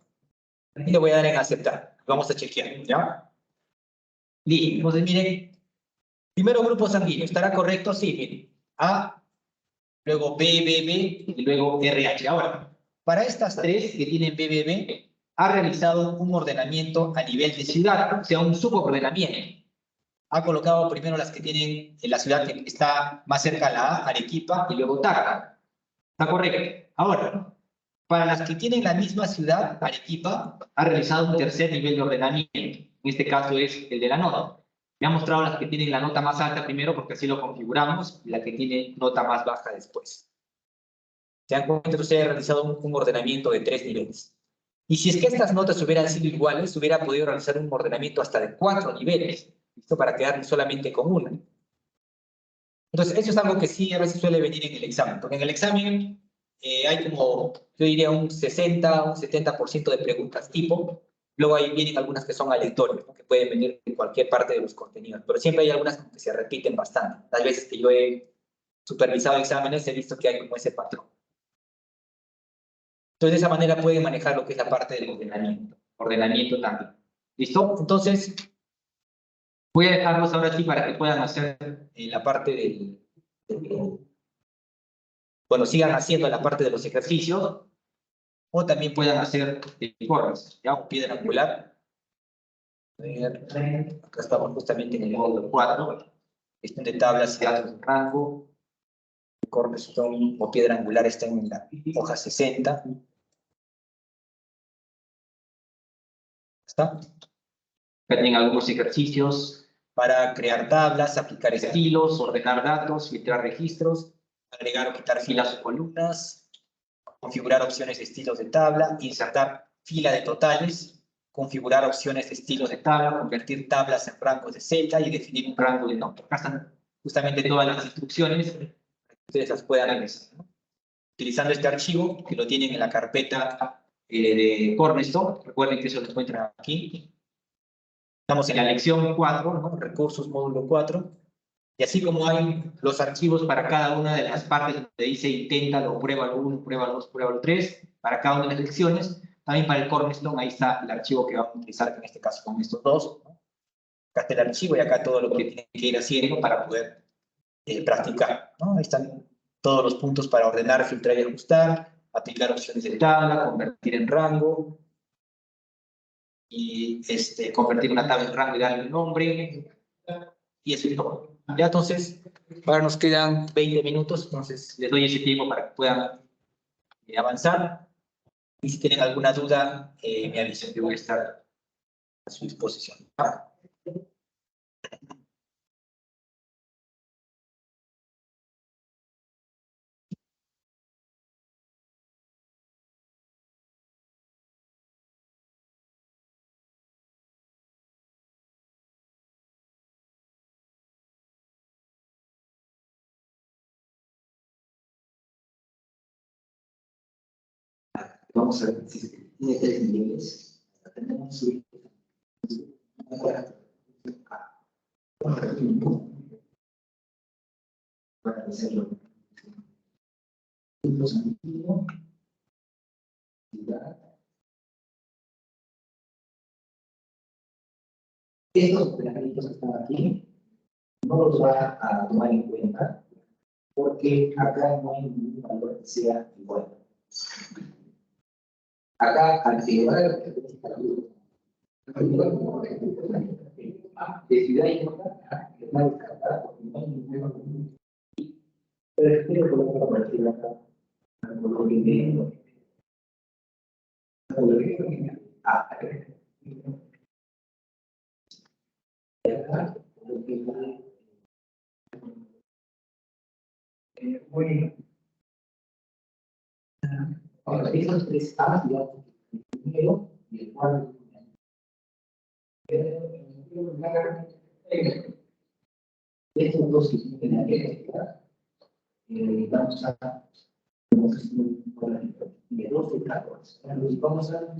Y le voy a dar en aceptar. Vamos a chequear, ¿ya? Listo. Entonces, miren, primero grupo sanguíneo. ¿Estará correcto? Sí, miren. A, luego B, y luego RH. Ahora, para estas tres que tienen B, ha realizado un ordenamiento a nivel de ciudad, o sea, un subordenamiento. Ha colocado primero las que tienen en la ciudad que está más cerca a la A, Arequipa, y luego Tacna. ¿Está correcto? Ahora, para las que tienen la misma ciudad, Arequipa, ha realizado un tercer nivel de ordenamiento. En este caso es el de la nota. Me ha mostrado las que tienen la nota más alta primero porque así lo configuramos y la que tiene nota más baja después. Se dan cuenta que usted ha realizado un ordenamiento de 3 niveles. Y si es que estas notas hubieran sido iguales, hubiera podido realizar un ordenamiento hasta de 4 niveles. ¿Listo? Para quedar solamente con una. Entonces, eso es algo que sí a veces suele venir en el examen. Porque en el examen hay como, yo diría, un 60, un 70% de preguntas tipo. Luego ahí vienen algunas que son aleatorias, ¿no? Que pueden venir de cualquier parte de los contenidos. Pero siempre hay algunas que se repiten bastante. Las veces que yo he supervisado exámenes he visto que hay como ese patrón. Entonces, de esa manera pueden manejar lo que es la parte del ordenamiento. Ordenamiento también. ¿Listo? Entonces, voy a dejarlos ahora sí para que puedan hacer la parte bueno, sigan haciendo la parte de los ejercicios o también puedan hacer informes, ¿ya? O piedra angular. Acá estamos justamente en el módulo 4. Gestión de tablas y datos de rango. Cornerstone o piedra angular está en la hoja 60. ¿Está? Acá tienen algunos ejercicios para crear tablas, aplicar estilos, ordenar datos, filtrar registros, agregar o quitar filas o columnas, configurar opciones de estilos de tabla, insertar fila de totales, configurar opciones de estilos de tabla, convertir tablas en rangos de celda y definir un rango de nota. Acá están justamente todas las instrucciones para que ustedes las puedan realizar, ¿no? Utilizando este archivo que lo tienen en la carpeta de Cornerstone. Recuerden que eso lo encuentran aquí. Estamos en la lección 4, ¿no? Recursos, módulo 4. Y así como hay los archivos para cada una de las partes donde dice inténtalo, pruébalo 1, pruébalo 2, pruébalo 3, para cada una de las lecciones, también para el Cornerstone, ahí está el archivo que vamos a utilizar en este caso con estos dos, ¿no? Acá está el archivo y acá todo lo que tienen que ir haciendo para poder practicar, ¿no? Ahí están todos los puntos para ordenar, filtrar y ajustar, aplicar opciones de tabla, convertir en rango, y convertir una tabla en rango y darle un nombre, y eso es todo. Ya entonces, ahora nos quedan 20 minutos, entonces les doy ese tiempo para que puedan avanzar. Y si tienen alguna duda, me avisen, yo voy a estar a su disposición. Vamos a ver si tiene 3 niveles. Tenemos para hacerlo. Estos operaciones que están aquí no los va a tomar en cuenta porque acá no hay ningún valor que sea igual. Acá, al llevar a la característica de ciudad y nota, está descartada porque no hay ningún valor. Pero quiero colocar a partir de acá, al color negro. Bueno, ahora, esos tres A, digamos, el primero y el cuarto. Estos dos que tienen aquí, vamos a de 12 cargos. Vamos a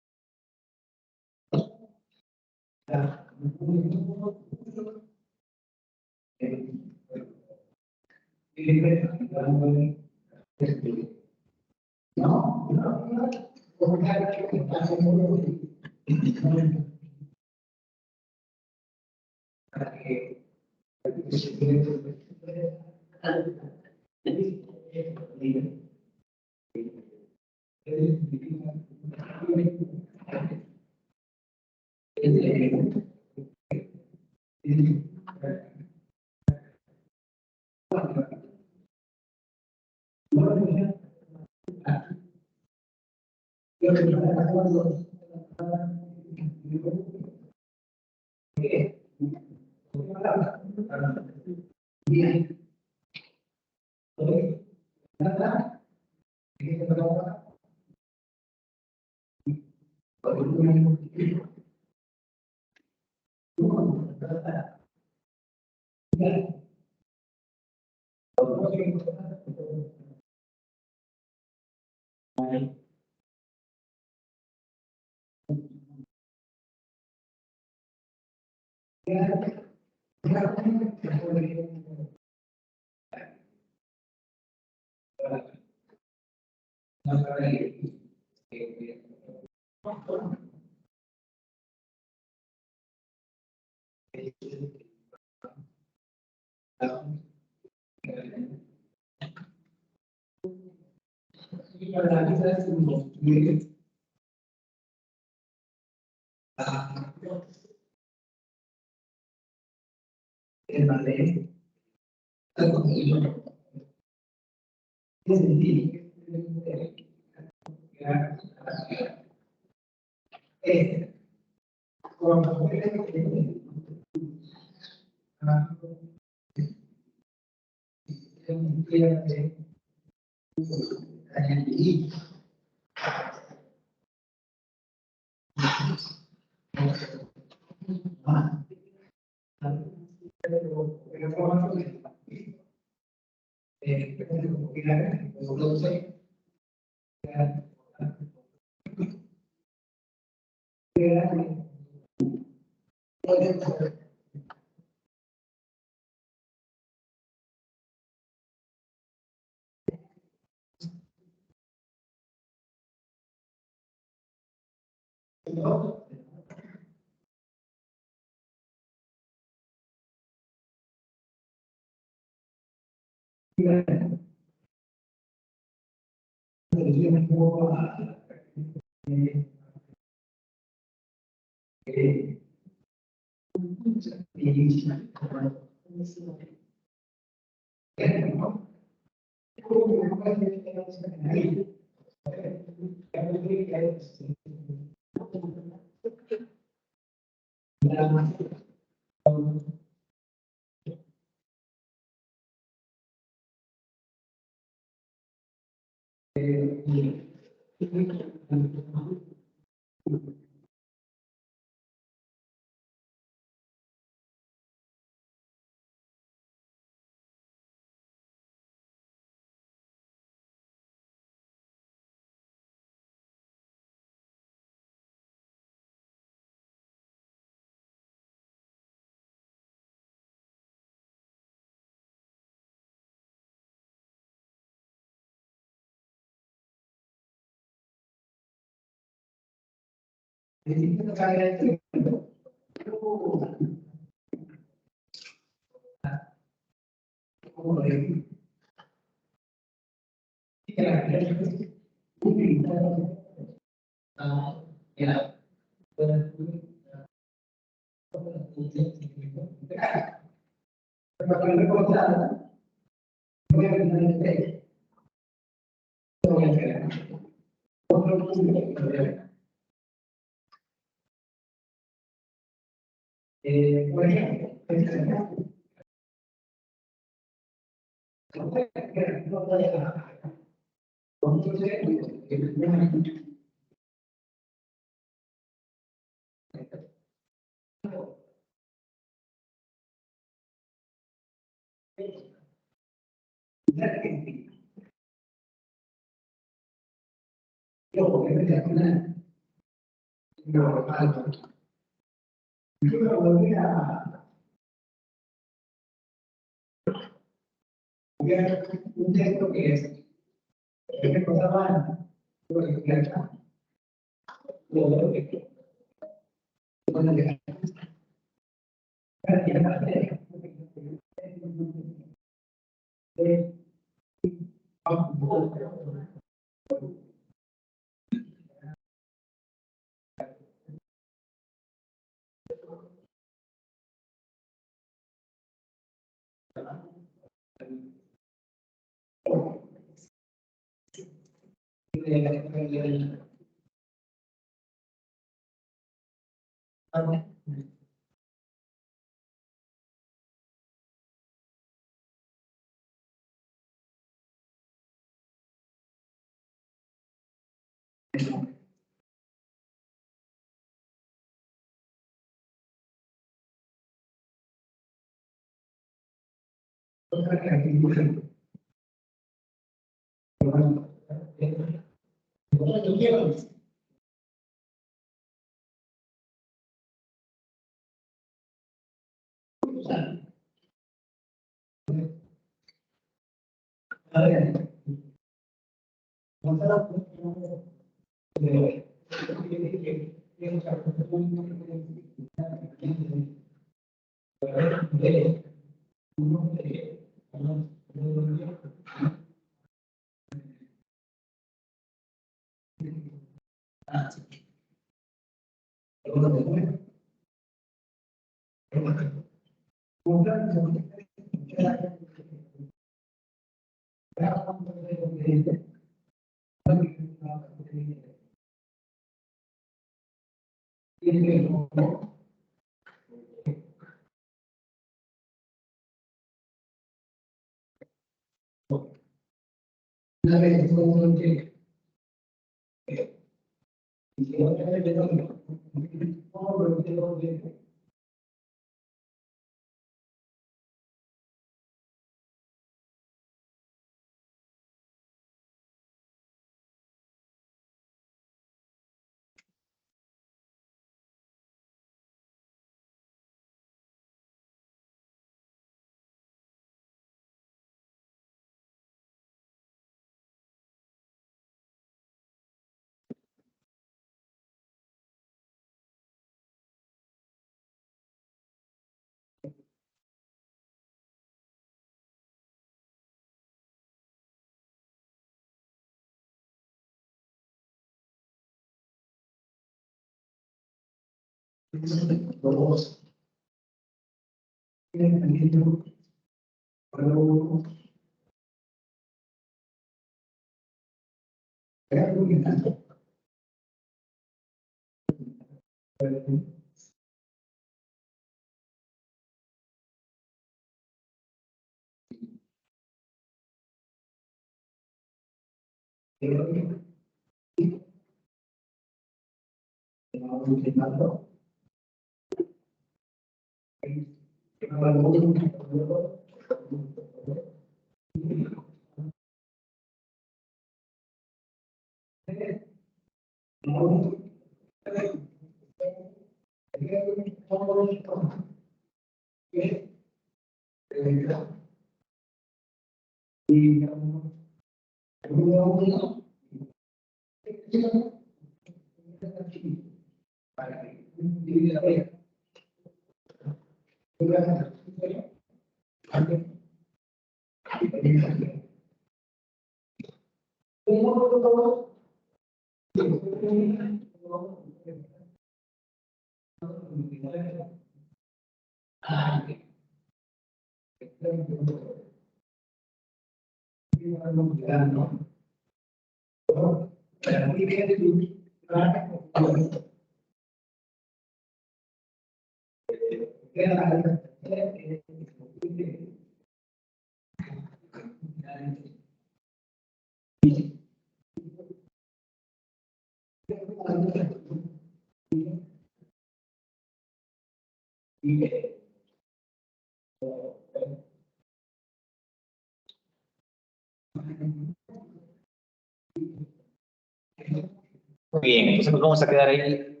Muy bien, entonces nos vamos a quedar ahí.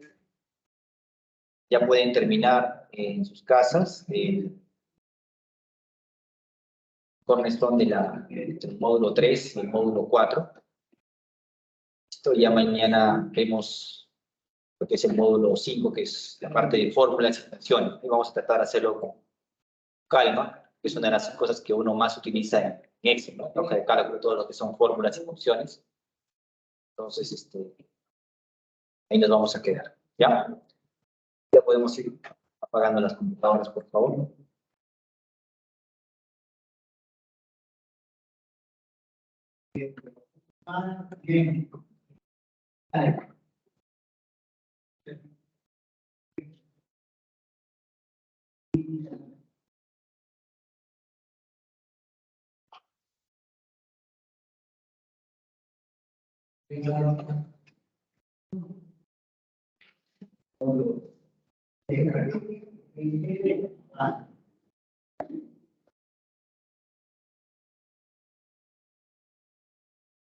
Ya pueden terminar en sus casas el cornerstone del módulo 3 y el módulo 4. Esto ya mañana vemos lo que es el módulo 5, que es la parte de fórmulas y funciones. Y vamos a tratar de hacerlo con calma, que es una de las cosas que uno más utiliza en Excel, ¿no? La hoja de cálculo, todo lo que son fórmulas y funciones. Entonces, ahí nos vamos a quedar, ¿ya? Ya podemos ir apagando las computadoras, por favor. Bien. Ah.